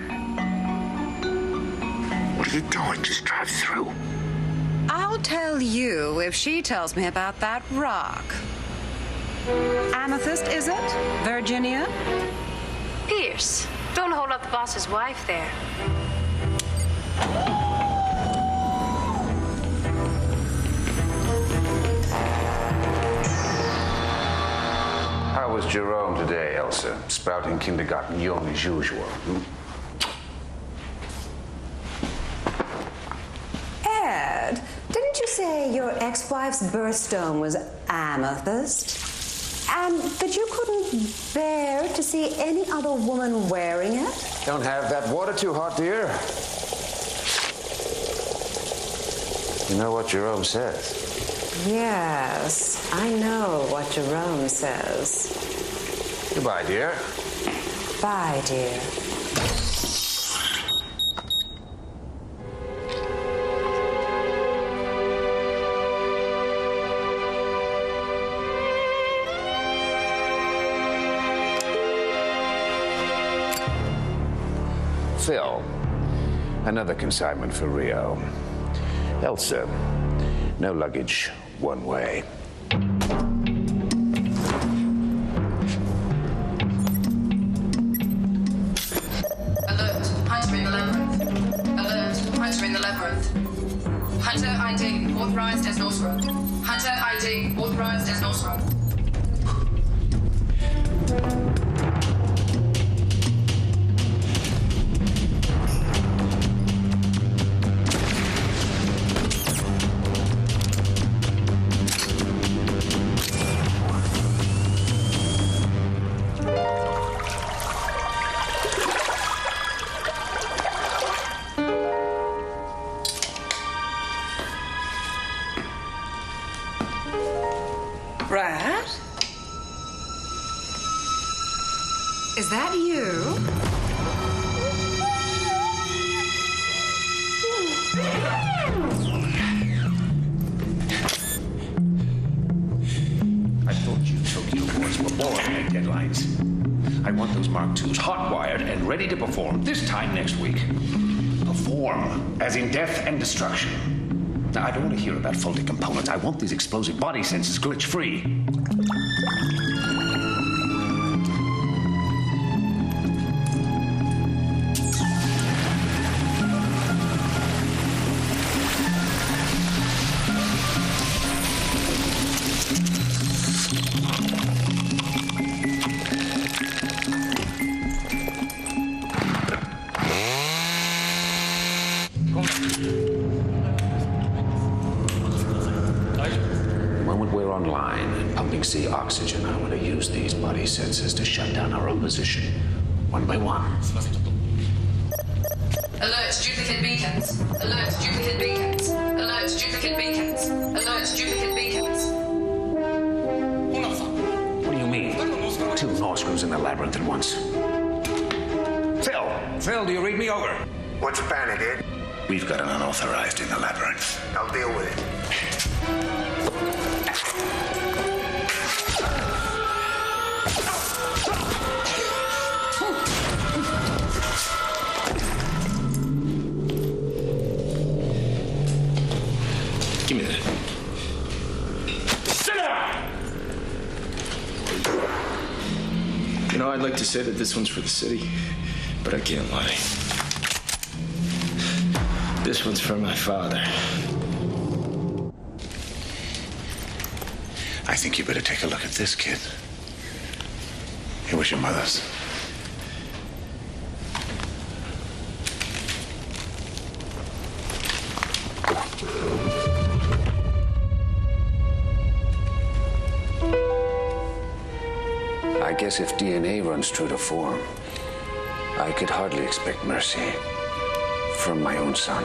What are you doing? Just drive through.
I'll tell you if she tells me about that rock. Amethyst, is it? Virginia?
Pierce, don't hold up the boss's wife there.
How was Jerome today, Elsa? Sprouting kindergarten young as usual.
Ed, didn't you say your ex-wife's birthstone was amethyst? And that you couldn't bear to see any other woman wearing it?
Don't have that water too hot, dear. You know what Jerome says?
Yes, I know what Jerome says.
Goodbye, dear.
Bye, dear.
Phil, another consignment for Rio. Elsa, no luggage, one way.
Alert, Hunter in the labyrinth. Alert, Hunter in the labyrinth. Hunter ID, authorized as North Road. Hunter ID, authorized as North Road.
Rat?
Is that you?
I thought you Tokyo boys were born at deadlines. I want those Mark IIs hot-wired and ready to perform this time next week. Perform, as in death and destruction. Now, I don't want to hear about faulty components. I want these explosive body sensors glitch-free. See oxygen. I want to use these body sensors to shut down our opposition, one by one.
Alert duplicate beacons. Alert duplicate beacons. Alert duplicate beacons. Alert duplicate beacons.
What do you mean? 2 Nostrums in the labyrinth at once. Phil, do you read me over?
What's panic, Ed?
We've got an unauthorized in the labyrinth.
I'll deal with it.
Give me that. Sit down! You know, I'd like to say that this one's for the city, but I can't lie. This one's for my father.
I think you better take a look at this, kid. It was your mother's. I guess if DNA runs true to form, I could hardly expect mercy from my own son.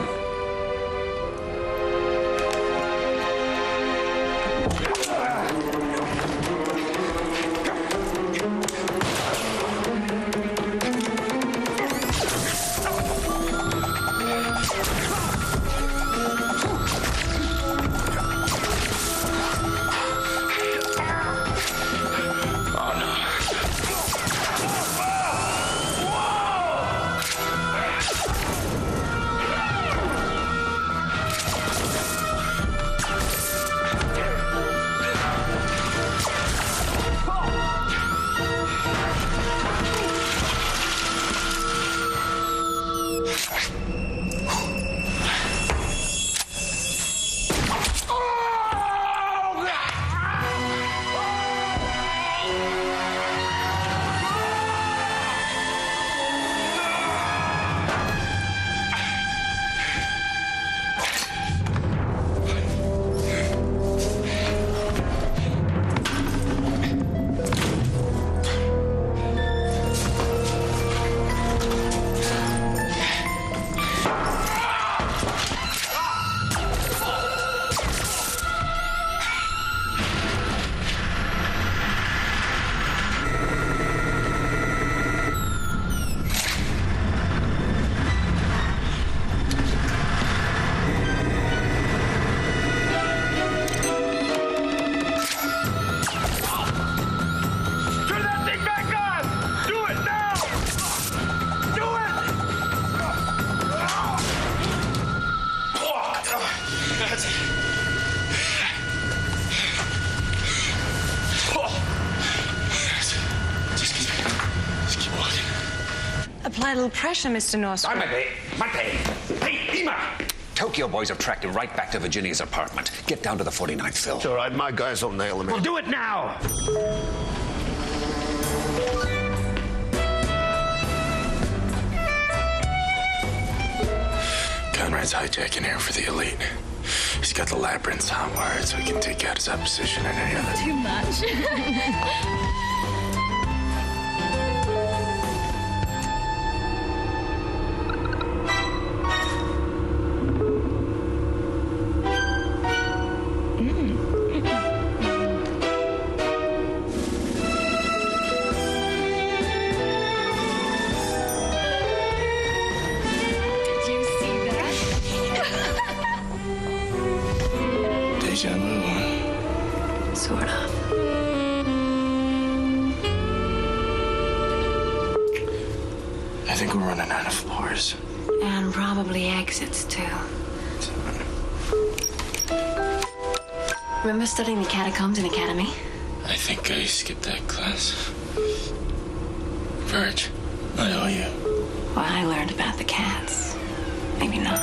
Apply a little pressure, Mr. Nostrum.
Hey, Ema! Tokyo boys have tracked him right back to Virginia's apartment. Get down to the 49th, Phil.
It's all right. My guys will nail him.
Well, do it now!
Conrad's hijacking air for the elite. He's got the labyrinths hot-wired so he can take out his opposition and any other.
Too much.
Deja vu.
Sort of.
I think we're running out of floors.
And probably exits, too. Remember studying the catacombs in Academy?
I think I skipped that class. Virg, I owe you.
Well, I learned about the cats. Maybe not.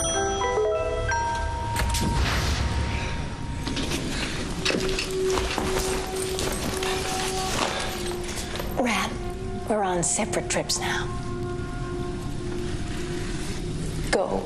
Rat, we're on separate trips now. Go.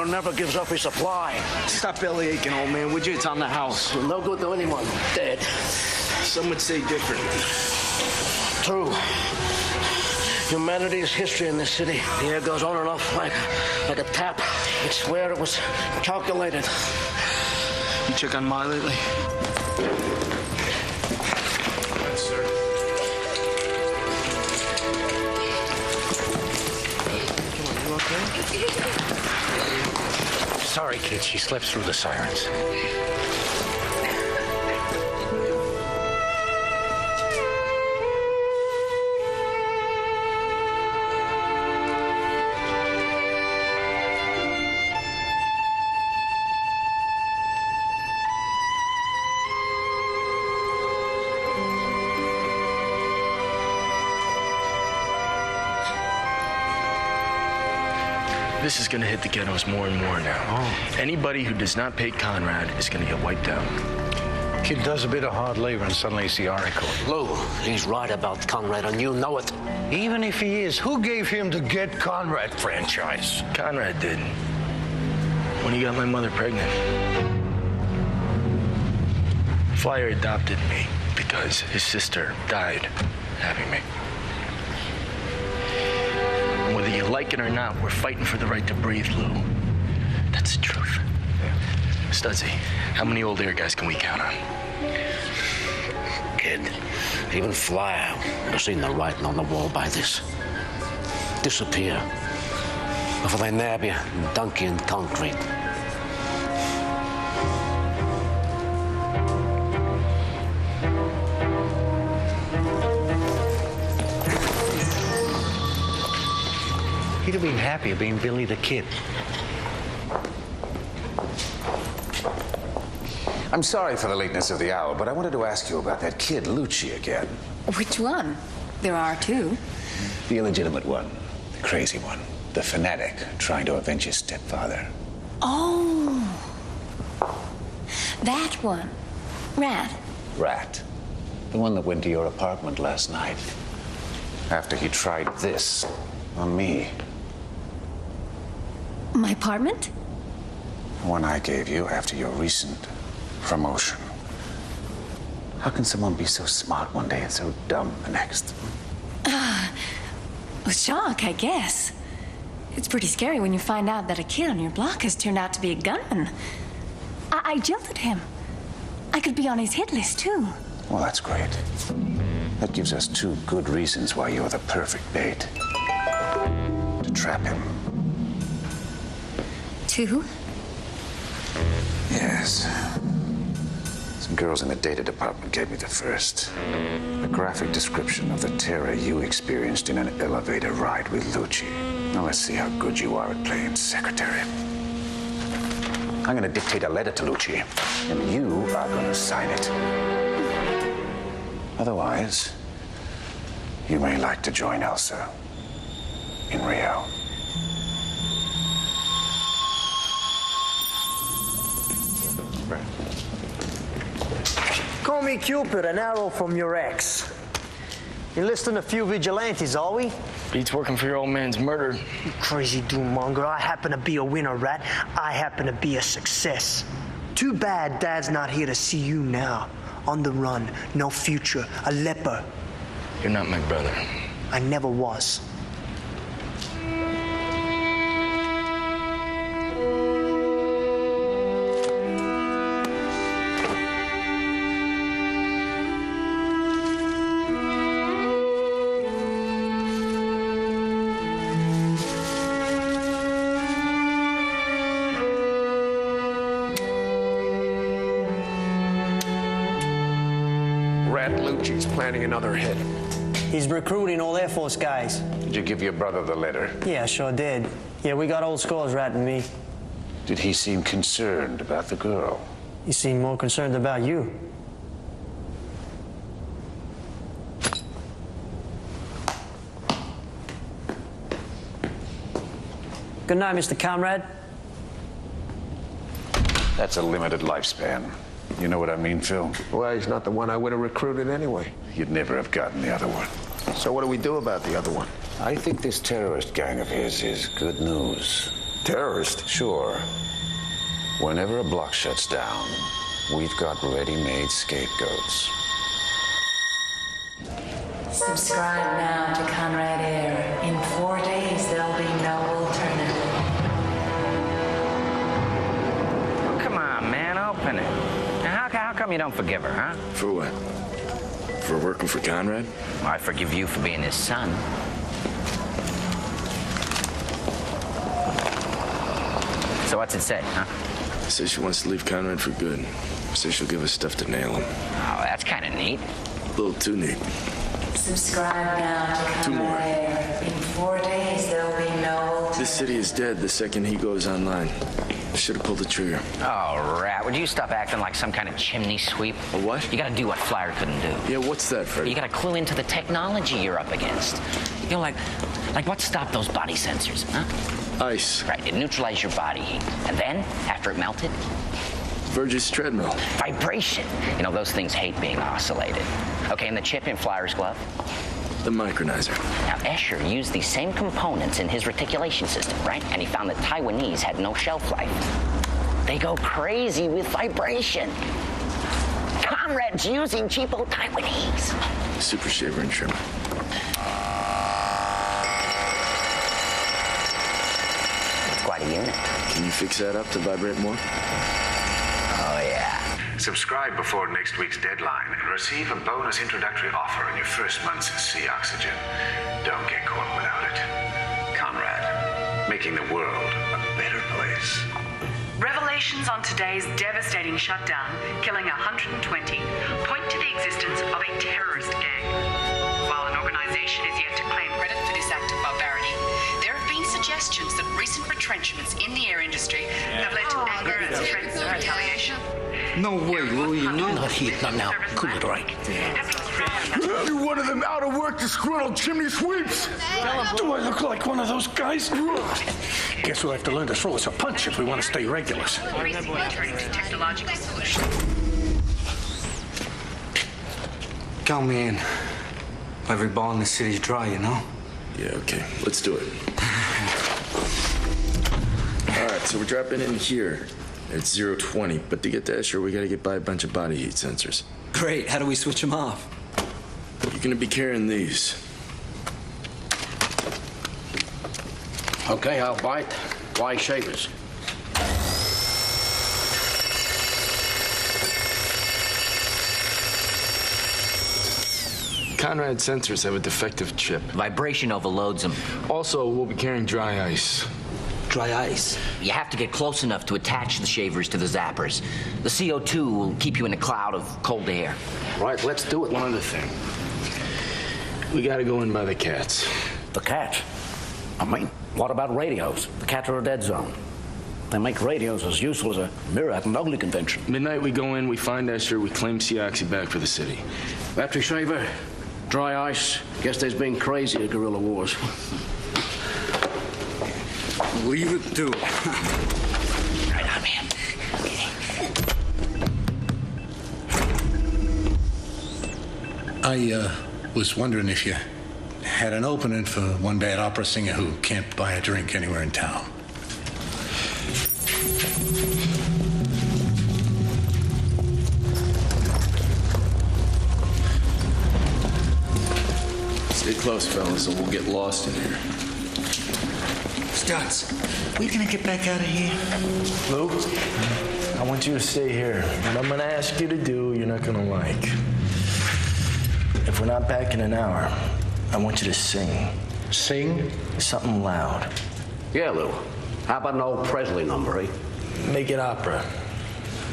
Never gives up his supply.
Stop belly aching, old man, would you? It's on the house.
No good to anyone. Dead.
Some would say different.
True. Humanity's history in this city. The air goes on and off like a tap. It's where it was calculated.
You check on Ma lately? Yes, sir. Come on, you okay?
Sorry, kid. She slept through the sirens.
This is gonna hit the ghettos more and more now.
Oh.
Anybody who does not pay Conrad is gonna get wiped out.
Kid does a bit of hard labor and suddenly it's the article. Lou, he's right about Conrad and you know it. Even if he is, who gave him the Get Conrad franchise?
Conrad did. When he got my mother pregnant. Flyer adopted me because his sister died having me. Whether you like it or not, we're fighting for the right to breathe, Lou. That's the truth. Yeah. Studsy, how many old air guys can we count on?
Kid, even Flyer would have seen the writing on the wall by this. Disappear. Before they nab you and dunk you in concrete. He'd have been happier being Billy the Kid.
I'm sorry for the lateness of the hour, but I wanted to ask you about that kid, Lucci, again.
Which one? There are two.
The illegitimate one, the crazy one, the fanatic trying to avenge his stepfather.
Oh. That one. Rat.
Rat. The one that went to your apartment last night. After he tried this on me.
My apartment?
The one I gave you after your recent promotion. How can someone be so smart one day and so dumb the next?
Shock, I guess. It's pretty scary when you find out that a kid on your block has turned out to be a gunman. I jilted him. I could be on his hit list, too.
Well, that's great. That gives us two good reasons why you're the perfect bait. To trap him.
Two?
Yes. Some girls in the data department gave me the first. A graphic description of the terror you experienced in an elevator ride with Lucci. Now let's see how good you are at playing secretary. I'm going to dictate a letter to Lucci, and you are going to sign it. Otherwise, you may like to join Elsa in Rio.
Call me Cupid, an arrow from your ex. Enlisting a few vigilantes, are we?
Beats working for your old man's murder.
You crazy doom-monger. I happen to be a winner, Rat. I happen to be a success. Too bad Dad's not here to see you now. On the run, no future, a leper.
You're not my brother.
I never was.
Rat Lucci's planning another hit.
He's recruiting all Air Force guys.
Did you give your brother the letter?
Yeah, sure did. Yeah, we got old scores, Rat and me.
Did he seem concerned about the girl?
He seemed more concerned about you. Good night, Mr. Conrad.
That's a limited lifespan. You know what I mean, Phil?
Well, he's not the one I would have recruited anyway.
You'd never have gotten the other one.
So what do we do about the other one?
I think this terrorist gang of his is good news.
Terrorist?
Sure. Whenever a block shuts down, we've got ready-made scapegoats.
Subscribe now to Conrad Air. In 4 days, there'll be no alternative.
Oh, come on, man, open it. Now, how come you don't forgive her, huh?
For what? For working for Conrad?
I forgive you for being his son. So what's it say, huh?
Says she wants to leave Conrad for good. Says she'll give us stuff to nail him.
Oh, that's kind of neat.
A little too neat.
Subscribe now to
Two more.
Conrad Air. In 4 days, there'll be no alternative.
This city is dead the second he goes online. Should have pulled the trigger.
Oh, Rat, would you stop acting like some kind of chimney sweep?
A what?
You gotta do what Flyer couldn't do.
Yeah, what's that, Freddy?
You gotta clue into the technology you're up against. You know, like what stopped those body sensors, huh?
Ice.
Right, it neutralized your body heat. And then, after it melted?
Burgess treadmill.
Vibration. You know, those things hate being oscillated. Okay, and the chip in Flyer's glove?
The micronizer.
Now, Escher used these same components in his reticulation system, right? And he found that Taiwanese had no shelf life. They go crazy with vibration. Conrad's using cheapo Taiwanese.
Super shaver and trim.
It's quite a unit.
Can you fix that up to vibrate more?
Oh, yeah.
Subscribe before next week's deadline and receive a bonus introductory offer in your first month's sea oxygen. Don't get caught without it. Conrad, making the world a better place.
Revelations on today's devastating shutdown, killing 120, point to the existence of a terrorist gang. While an organization is yet to claim credit for this act of barbarity, there have been suggestions that recent retrenchments in the air industry have led to anger and threats of retaliation.
No way, Louie. Not here, not now. Cool it, right?
You're one of them out-of-work, disgruntled chimney sweeps. Do I look like one of those guys?
Guess we'll have to learn to throw us a punch if we want to stay regulars.
Technological solution.
Count me in. Every ball in the city's dry, you know?
Yeah, okay. Let's do it. All right, so we're dropping in here. It's 020, but to get to Escher, we gotta get by a bunch of body heat sensors.
Great. How do we switch them off?
You're gonna be carrying these.
Okay, I'll bite. Why shavers?
Conrad sensors have a defective chip.
Vibration overloads them.
Also, we'll be carrying dry ice.
Dry ice.
You have to get close enough to attach the shavers to the zappers. The CO2 will keep you in a cloud of cold air.
Right, let's do it.
One other thing. We gotta go in by the cats.
The cats? I mean, what about radios? The cats are a dead zone. They make radios as useful as a mirror at an ugly convention.
Midnight we go in, we find Escher, we claim Seoxy back for the city.
Battery shaver, dry ice. Guess there's been crazy at guerrilla wars.
Leave it to.
Right on, man.
I was wondering if you had an opening for one bad opera singer who can't buy a drink anywhere in town.
Stay close, fellas, or we'll get lost in here.
Stutz, we gonna get back out of here?
Luke, I want you to stay here. What I'm gonna ask you to do, you're not gonna like. If we're not back in an hour, I want you to sing.
Sing?
Something loud.
Yeah, Lou. How about an old Presley number, eh?
Make it opera.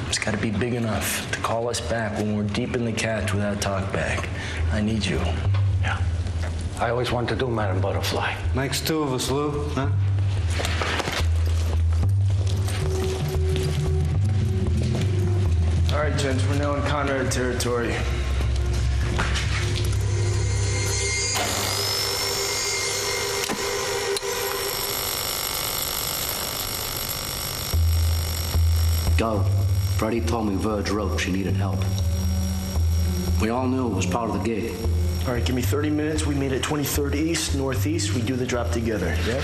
It's gotta be big enough to call us back when we're deep in the catch without talk back. I need you.
Yeah. I always wanted to do Madam Butterfly.
Makes two of us, Lou, huh?
All right, gents, we're now in Conrad territory.
Go. Freddie told me Verge wrote she needed help. We all knew it was part of the gig.
All right, give me 30 minutes. We meet at 23rd East, Northeast. We do the drop together, yeah?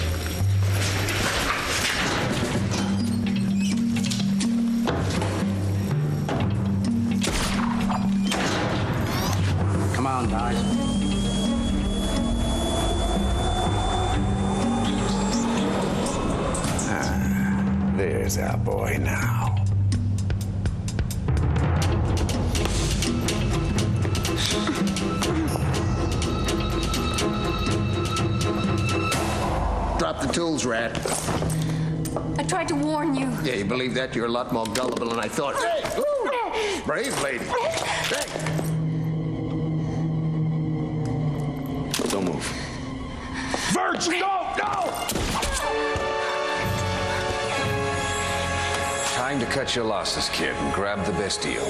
Come on, guys.
There's our boy now.
Drop the tools, Rat.
I tried to warn you.
Yeah, you believe that? You're a lot more gullible than I thought. Hey! Ooh! Brave lady. Hey!
Don't move.
Verge, go!
Time to cut your losses, kid, and grab the best deal.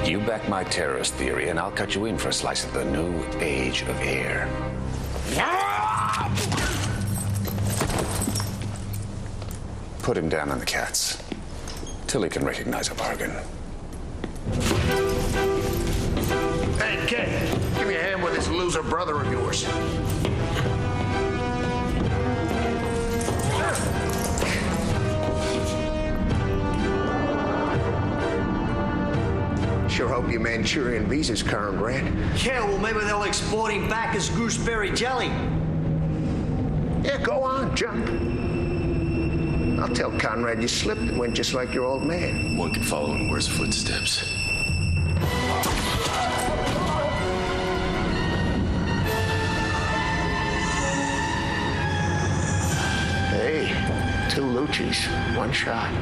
You back my terrorist theory, and I'll cut you in for a slice of the new age of air. Put him down on the cats, till he can recognize a bargain.
Hey, kid, give me a hand with this loser brother of yours. Sure hope your Manchurian visa's current, Rat.
Yeah, well, maybe they'll export him back as gooseberry jelly.
Yeah, go on, jump. I'll tell Conrad you slipped and went just like your old man.
One can follow in worse footsteps.
Hey, 2 Luccis, 1 shot.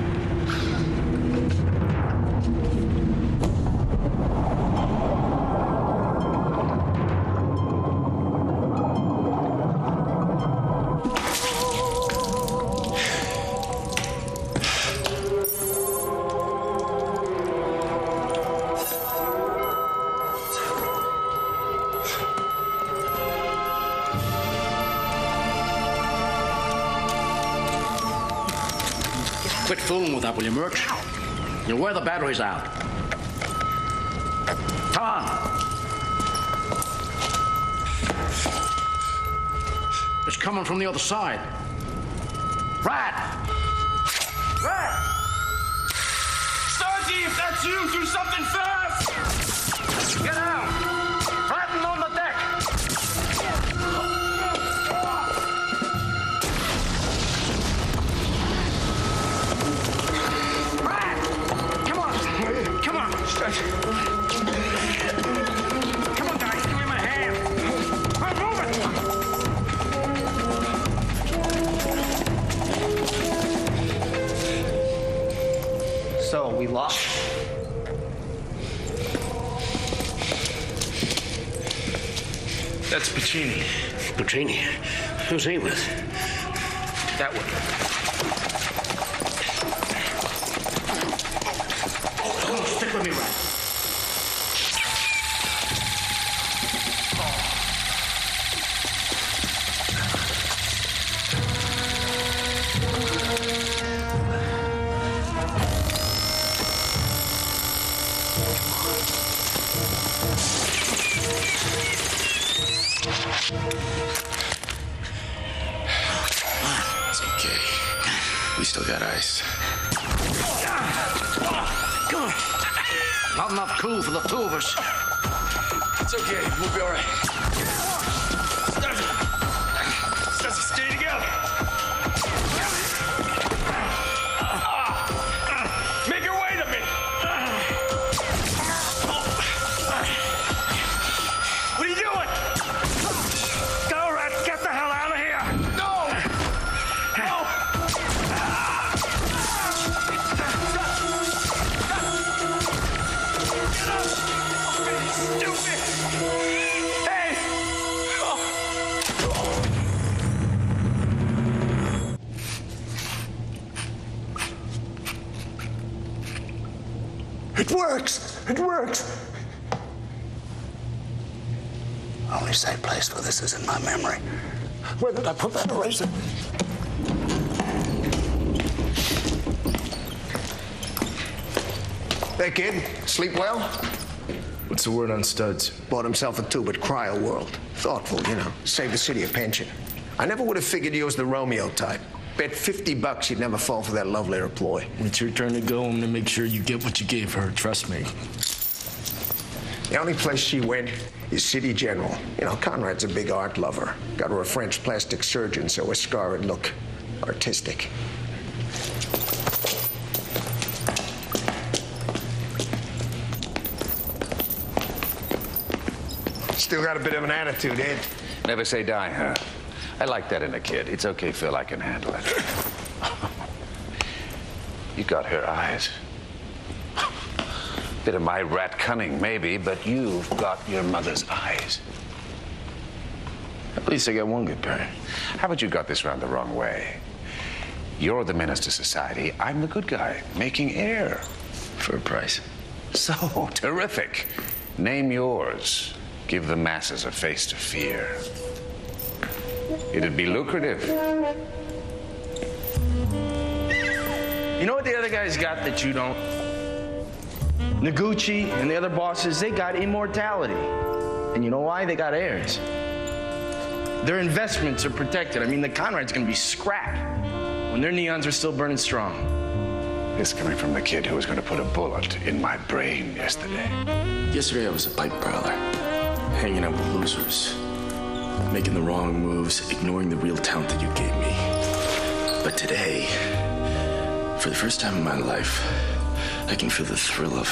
Quit fooling with that, will you, Murch? You'll wear the batteries out. Come on. It's coming from the other side. Rat!
Rat! Sergeant, if that's you, do something fast!
Get out! Ratton on the deck!
Come on, guys, give me my hand. I'm moving.
So, we lost?
That's Puccini.
Puccini? Who's he with?
That one.
Stick with me, Rat.
We still got ice.
Not enough cool for the two of us.
It's okay. We'll be all right. Let's stay together. Make your way to me. What are you doing?
Go, Rat! Get the hell out of here!
No! No! Stupid! Hey!
It works! It works!
Only safe place for this is in my memory.
Where did I put that eraser?
Hey, kid, sleep well?
What's the word on Studs?
Bought himself a tube at Cryo World. Thoughtful, you know. Saved the city a pension. I never would have figured you was the Romeo type. Bet $50 you'd never fall for that love letter ploy.
It's your turn to go. I'm gonna make sure you get what you gave her. Trust me.
The only place she went is City General. You know, Conrad's a big art lover. Got her a French plastic surgeon, so her scar would look artistic. Still got a bit of an attitude, Ed.
Never say die, huh? I like that in a kid. It's okay, Phil. I can handle it. You got her eyes. Bit of my rat cunning, maybe, but you've got your mother's eyes.
At least I got one good parent.
How about you got this round the wrong way? You're the menace to society. I'm the good guy, making air.
For a price.
So terrific. Name yours. Give the masses a face to fear. It'd be lucrative.
You know what the other guys got that you don't? Noguchi and the other bosses, they got immortality. And you know why? They got heirs. Their investments are protected. I mean, the Conrad's gonna be scrap when their neons are still burning strong.
This coming from the kid who was going to put a bullet in my brain yesterday.
Yesterday I was a pipe prowler, hanging out with losers, making the wrong moves, ignoring the real talent that you gave me. But today, for the first time in my life, I can feel the thrill of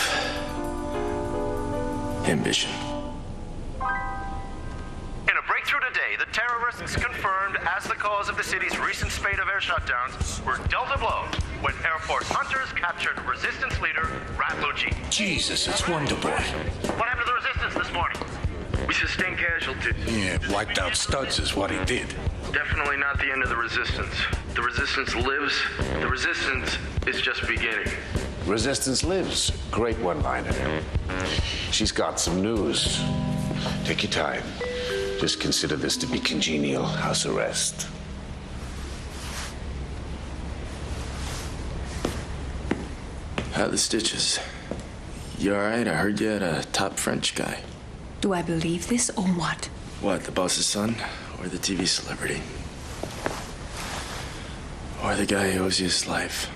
ambition.
In a breakthrough today, the terrorists confirmed as the cause of the city's recent spate of air shutdowns were Delta blown when Air Force hunters captured resistance leader Rat Lucci.
Jesus, it's Wonder Boy.
What happened to the resistance this morning? We sustained casualties.
Yeah, wiped out Studs is what he did.
Definitely not the end of the resistance. The resistance lives. The resistance is just beginning.
Resistance lives. Great one-liner. She's got some news. Take your time. Just consider this to be congenial house arrest.
How are the stitches? You all right? I heard you had a top French guy.
Do I believe this or what?
What, the boss's son? Or the TV celebrity? Or the guy who owes you his life?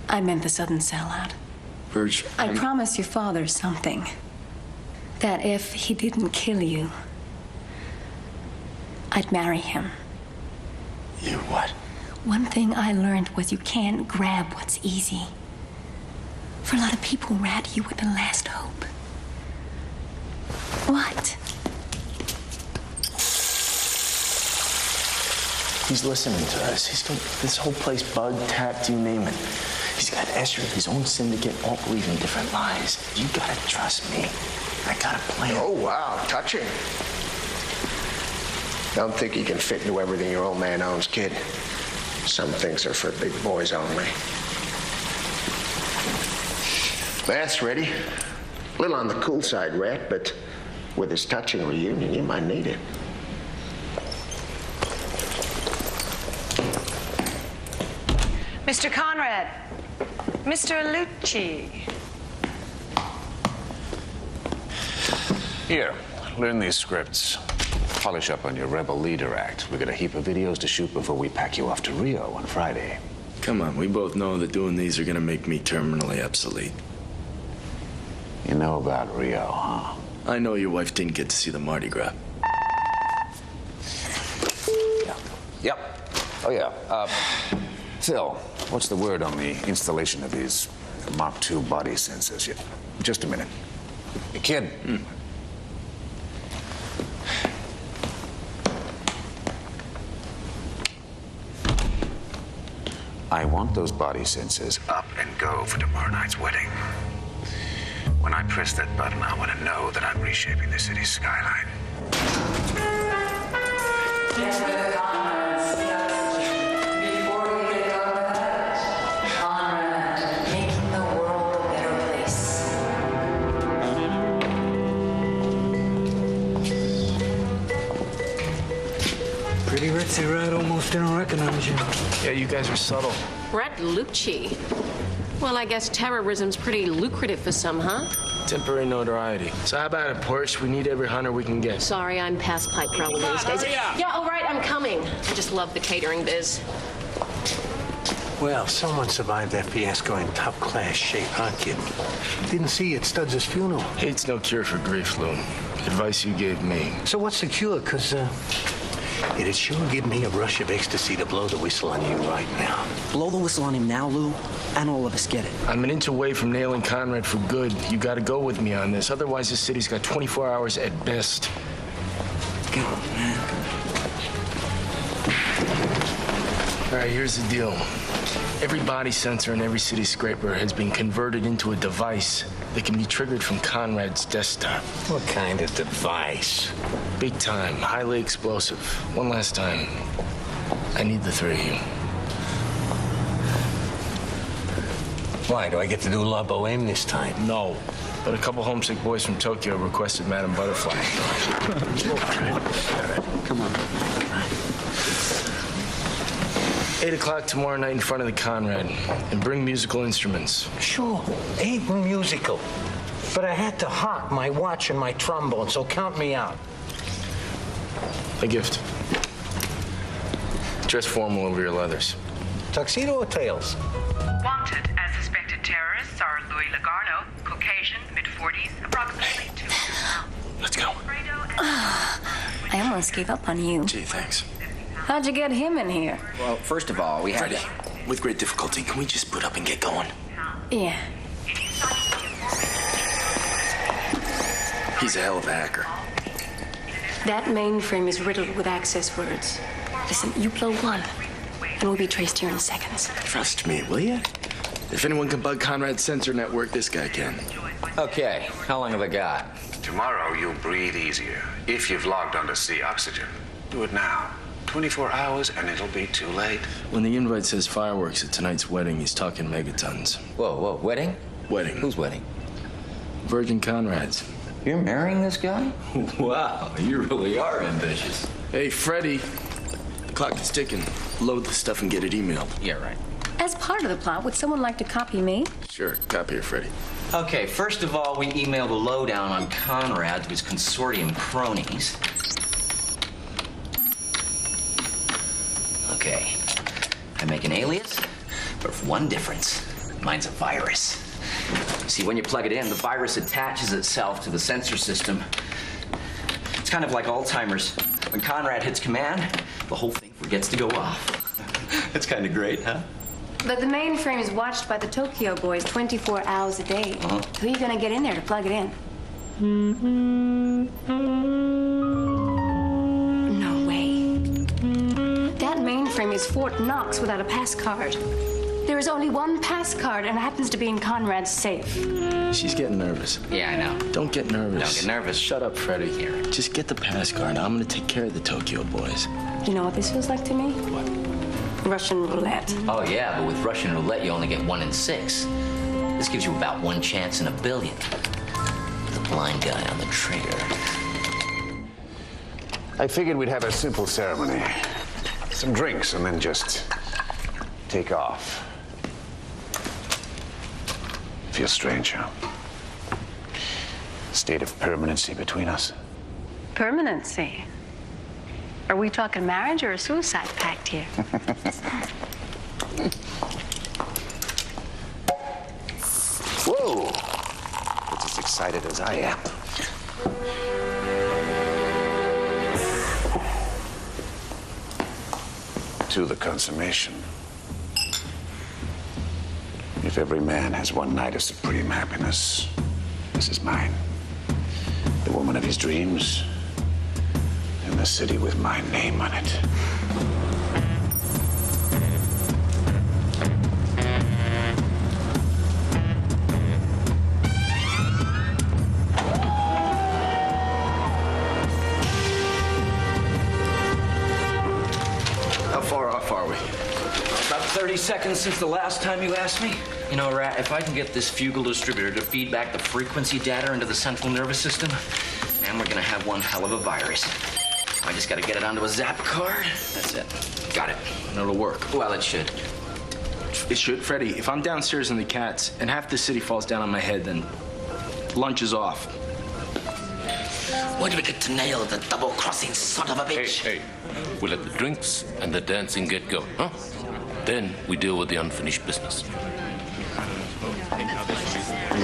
I meant the southern sellout.
Verge,
I promised your father something. That if he didn't kill you, I'd marry him.
You what?
One thing I learned was you can't grab what's easy. For a lot of people, Rat, you were the last hope. What?
He's listening to us. He's got this whole place bugged, tapped, you name it. He's got Escher, his own syndicate, all believing different lies. You gotta trust me. I got a plan.
Oh, wow, touching. Don't think he can fit into everything your old man owns, kid. Some things are for big boys only. Bath's ready. A little on the cool side, Rat, but with his touching reunion, you might need it.
Mr. Conrad. Mr. Lucci.
Here, learn these scripts. Polish up on your rebel leader act. We got a heap of videos to shoot before we pack you off to Rio on Friday.
Come on, we both know that doing these are gonna make me terminally obsolete.
You know about Rio, huh?
I know your wife didn't get to see the Mardi Gras.
Yep. Oh, yeah. Phil, what's the word on the installation of these Mark II body sensors? Yeah. Just a minute. Hey, kid. I want those body sensors up and go for tomorrow night's wedding. When I press that button, I want to know that I'm reshaping the city's skyline.
Before we get on with that, Conrad, making the world a better place.
Pretty ritzy, right? Almost didn't recognize you.
Yeah, you guys are subtle.
Rat Lucci. Well, I guess terrorism's pretty lucrative for some, huh?
Temporary notoriety. So how about it, Porsche? We need every hunter we can get.
Sorry, I'm past pipe trouble these days. Yeah, all right, I'm coming. I just love the catering biz.
Well, someone survived that fiasco in top-class shape, huh, kid? Didn't see you at Studs' funeral.
Hate's no cure for grief, Lou. Advice you gave me.
So what's the cure? Because, it'd sure give me a rush of ecstasy to blow the whistle on you right now.
Blow the whistle on him now, Lou, and all of us get it.
I'm an inch away from nailing Conrad for good. You gotta go with me on this. Otherwise, this city's got 24 hours at best.
Go, man.
All right, here's the deal. Every body sensor in every city scraper has been converted into a device that can be triggered from Conrad's desktop.
What kind of device?
Big time, highly explosive. One last time. I need the three of you.
Why, do I get to do La Boheme this time?
No, but a couple homesick boys from Tokyo requested Madame Butterfly.
Come on.
8 o'clock tomorrow night in front of the Conrad. And bring musical instruments.
Sure, ain't musical. But I had to hawk my watch and my trombone, so count me out.
A gift. Dress formal over your leathers.
Tuxedo or tails?
Wanted as suspected terrorists are Louis Lagarno, Caucasian, mid-40s, approximately 2 pounds.
Let's go.
I almost gave up on you.
Gee, thanks.
How'd you get him in here?
Well, first of all, we had
Freddie, with great difficulty, can we just put up and get going?
Yeah.
He's a hell of a hacker.
That mainframe is riddled with access words. Listen, you blow one, and we'll be traced here in seconds.
Trust me, will you? If anyone can bug Conrad's sensor network, this guy can.
Okay, how long have I got?
Tomorrow, you'll breathe easier. If you've logged on to see oxygen, do it now. 24 hours and it'll be too late.
When the invite says fireworks at tonight's wedding, he's talking megatons.
Whoa, wedding?
Wedding.
Whose wedding?
Virgin Conrad's.
You're marrying this guy? Wow, you really are ambitious.
Hey, Freddie, the clock is ticking. Load the stuff and get it emailed.
Yeah, right.
As part of the plot, would someone like to copy me?
Sure, copy here, Freddie.
Okay, first of all, we emailed a lowdown on Conrad to his consortium cronies. Okay, I make an alias, but with one difference. Mine's a virus. See, when you plug it in, the virus attaches itself to the sensor system. It's kind of like Alzheimer's. When Conrad hits command, the whole thing forgets to go off. That's kind of great, huh?
But the mainframe is watched by the Tokyo boys 24 hours a day. Who are you gonna get in there to plug it in? No way. That mainframe is Fort Knox without a pass card. There is only one pass card, and it happens to be in Conrad's safe.
She's getting nervous.
Yeah, I know.
Don't get nervous.
Don't get nervous.
Shut up, Freddie. Here. Just get the pass card. I'm gonna take care of the Tokyo boys.
You know what this feels like to me?
What?
Russian roulette.
Oh, yeah, but with Russian roulette, you only get 1 in 6. This gives you about 1 chance in a billion. The blind guy on the trigger.
I figured we'd have a simple ceremony. Some drinks and then just take off. Feels strange, huh? State of permanency between us.
Permanency? Are we talking marriage or a suicide pact here?
excited as I am. To the consummation. If every man has one night of supreme happiness, this is mine. The woman of his dreams, and the city with my name on it.
How far off are we?
About 30 seconds since the last time you asked me. You know, Rat, if I can get this fugal distributor to feed back the frequency data into the central nervous system, man, we're gonna have one hell of a virus. I just gotta get it onto a zap card. That's it. Got it.
And it'll work.
Well, it should.
It should. Freddy, if I'm downstairs in the cats and half the city falls down on my head, then lunch is off.
When do we get to nail the double-crossing son of a bitch?
Hey, we let the drinks and the dancing get going, huh? Then we deal with the unfinished business.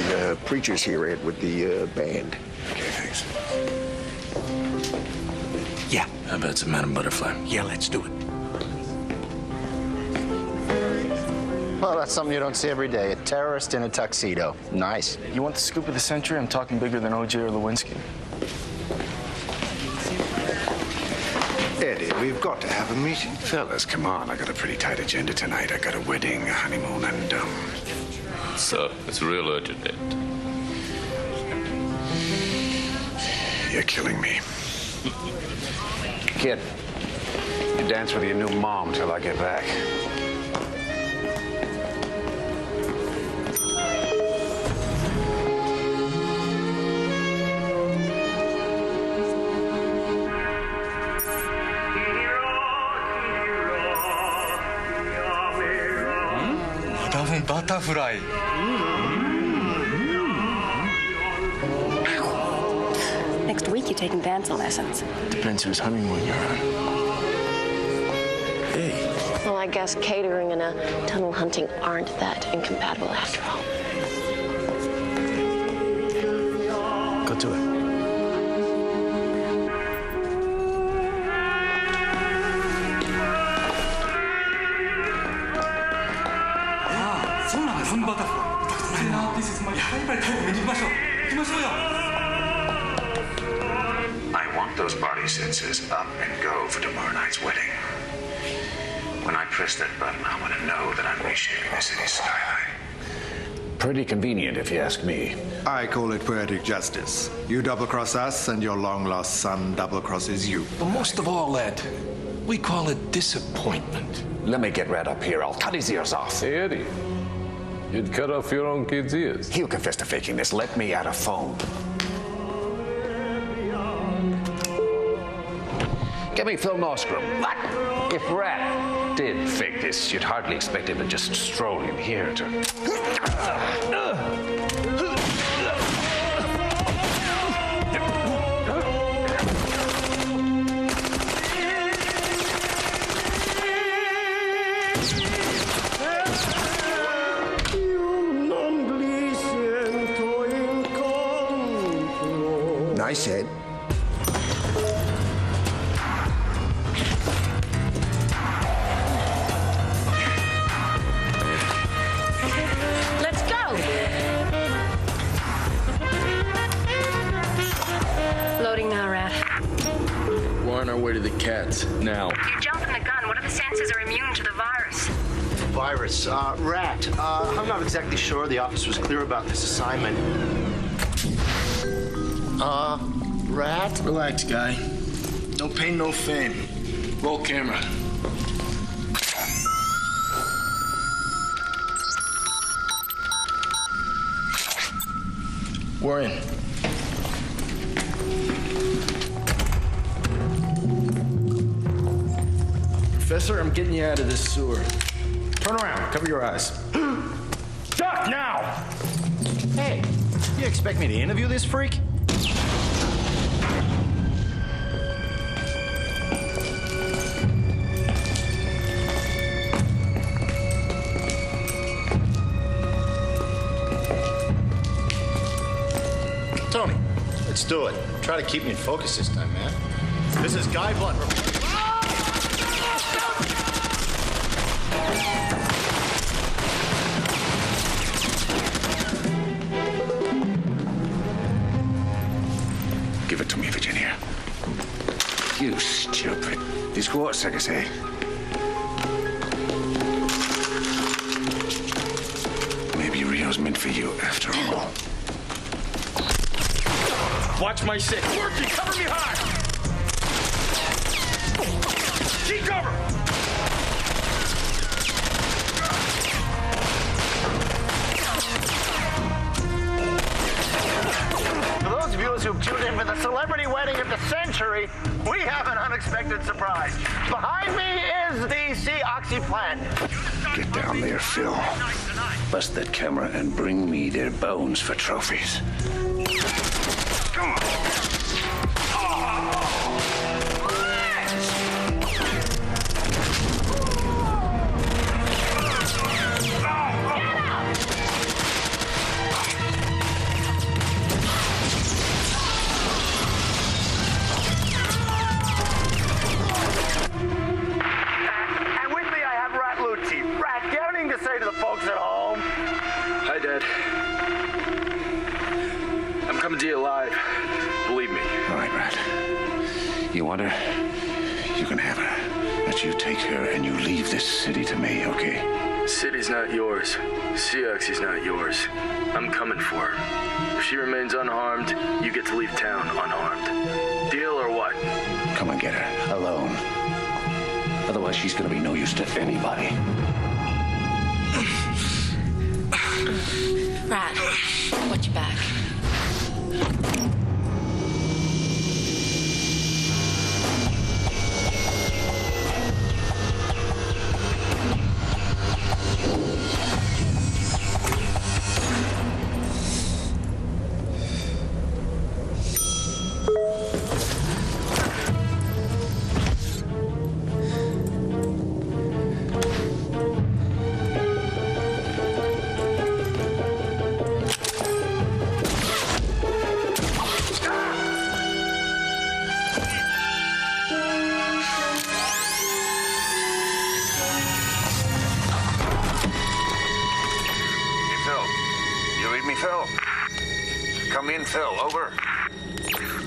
The preacher's here, Ed, with the band.
Okay, thanks.
Yeah. How about some Madam Butterfly?
Yeah, let's do it.
Well, that's something you don't see every day. A terrorist in a tuxedo. Nice.
You want the scoop of the century? I'm talking bigger than OJ or Lewinsky.
Eddie, we've got to have a meeting. Fellas, come on. I got a pretty tight agenda tonight. I got a wedding, a honeymoon, and,
So, it's real urgent, Ed.
You're killing me. Kid, you dance with your new mom till I get back.
Butterfly.
Next week, you're taking dancing lessons.
Depends whose honeymoon you're on. Hey.
Well, I guess catering and tunnel hunting aren't that incompatible after all.
Go to it.
I want those body sensors up and go for tomorrow night's wedding. When I press that button, I want to know that I'm reshaping the city's skyline. Pretty convenient, if you ask me.
I call it poetic justice. You double-cross us, and your long-lost son double-crosses you.
But most of all, Ed, we call it disappointment. Let me get Red up here. I'll cut his ears off.
Hey, Eddie. You'd cut off your own kid's ears.
He'll confess to faking this. Let me add a phone. Get me Phil Nostrum. What? If Rat did fake this, you'd hardly expect him to just stroll in here to...
Nice, Ed.
Let's go! Loading now, Rat.
We're on our way to the cats now.
You're jumping the gun. What if the senses are immune to the virus?
Virus. Rat. I'm not exactly sure the office was clear about this assignment. Rat?
Relax, guy. No pain, no fame. Roll camera. We're in. Professor, I'm getting you out of this sewer. Turn around. Cover your eyes. Duck now!
Hey, you expect me to interview this freak? Let's do it. Try to keep me in focus this time, man. This is Guy Blunt.
Give it to me, Virginia. You stupid. These quarters, I say. Maybe Rio's meant for you after all.
Watch my six.
Working, cover me high! Keep cover! For those viewers who've tuned in for the celebrity wedding of the century, we have an unexpected surprise. Behind me is the C-Oxy plant.
Get down there, Phil. Bust that camera and bring me their bones for trophies. Come on.
And with me I have Rat Lucci. Rat, do you have anything to say to the folks at home?
Hi, Dad. I'm coming to you alive. Believe me.
All right, Rat. You want her? You can have her. But you take her and you leave this city to me, okay?
City's not yours. Seoxy's not yours. I'm coming for her. If she remains unharmed, you get to leave town unharmed. Deal or what?
Come and get her. Alone. Otherwise, she's gonna be no use to anybody.
Rat, watch your back.
Phil, over.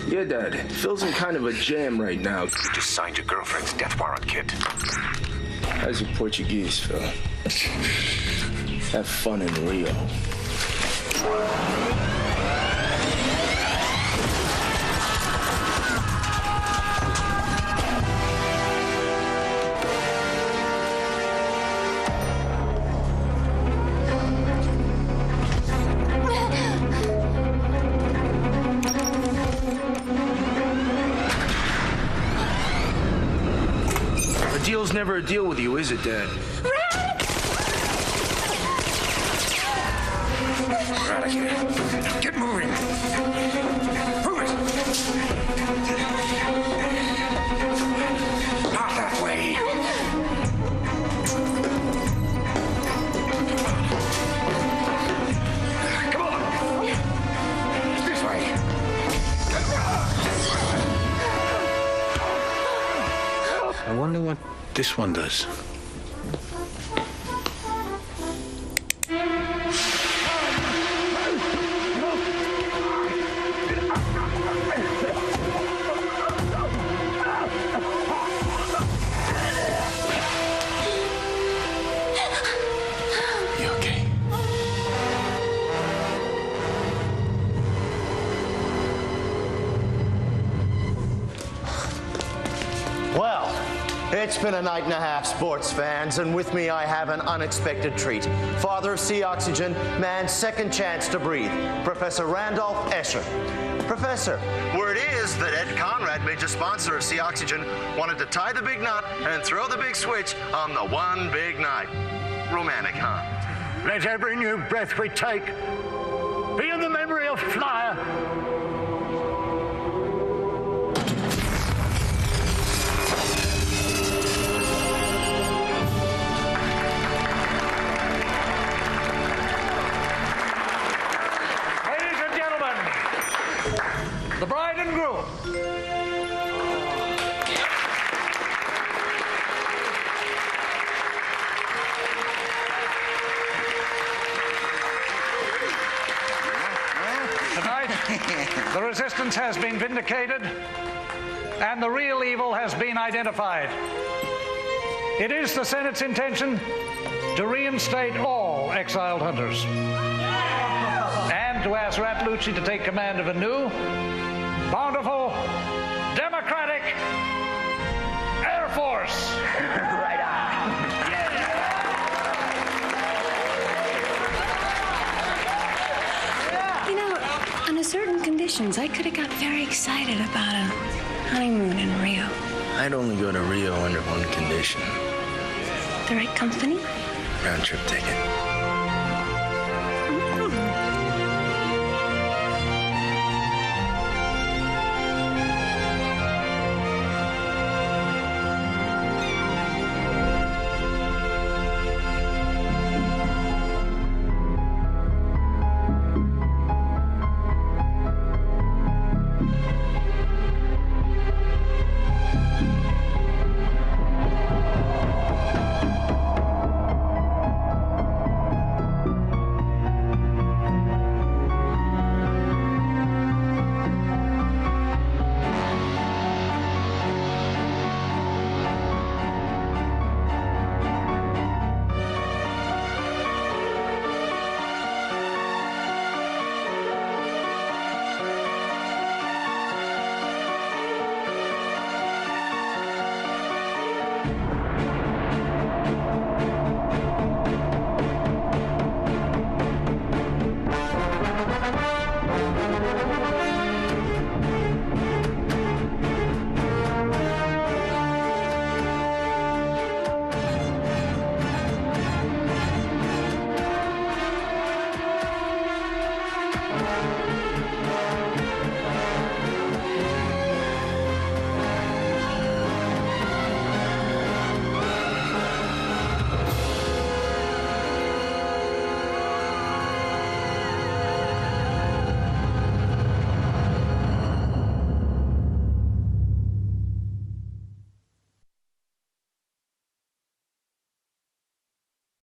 Yeah, Dad. Phil's in kind of a jam right now.
You just signed your girlfriend's death warrant, kid.
How's your Portuguese, Phil? Have fun in Rio. Deal's never a deal with you, is it, Dad?
We're out of here. Get moving. Move it. Not that way. Come on. This way.
I wonder what this one does.
You okay?
Well, it's been a night and a half, sports fans, and with me I have an unexpected treat. Father of Sea Oxygen, man's second chance to breathe, Professor Randolph Escher. Professor, word is that Ed Conrad, major sponsor of Sea Oxygen, wanted to tie the big knot and throw the big switch on the one big night. Romantic, huh?
Let every new breath we take be in the memory of Flyer. The resistance has been vindicated, and the real evil has been identified. It is the Senate's intention to reinstate all exiled hunters and to ask Rat Lucci to take command of a new, bountiful, democratic Air Force.
Right on.
You know, under certain conditions, I could have got very excited about a honeymoon in Rio.
I'd only go to Rio under one condition.
The right company?
Round trip ticket.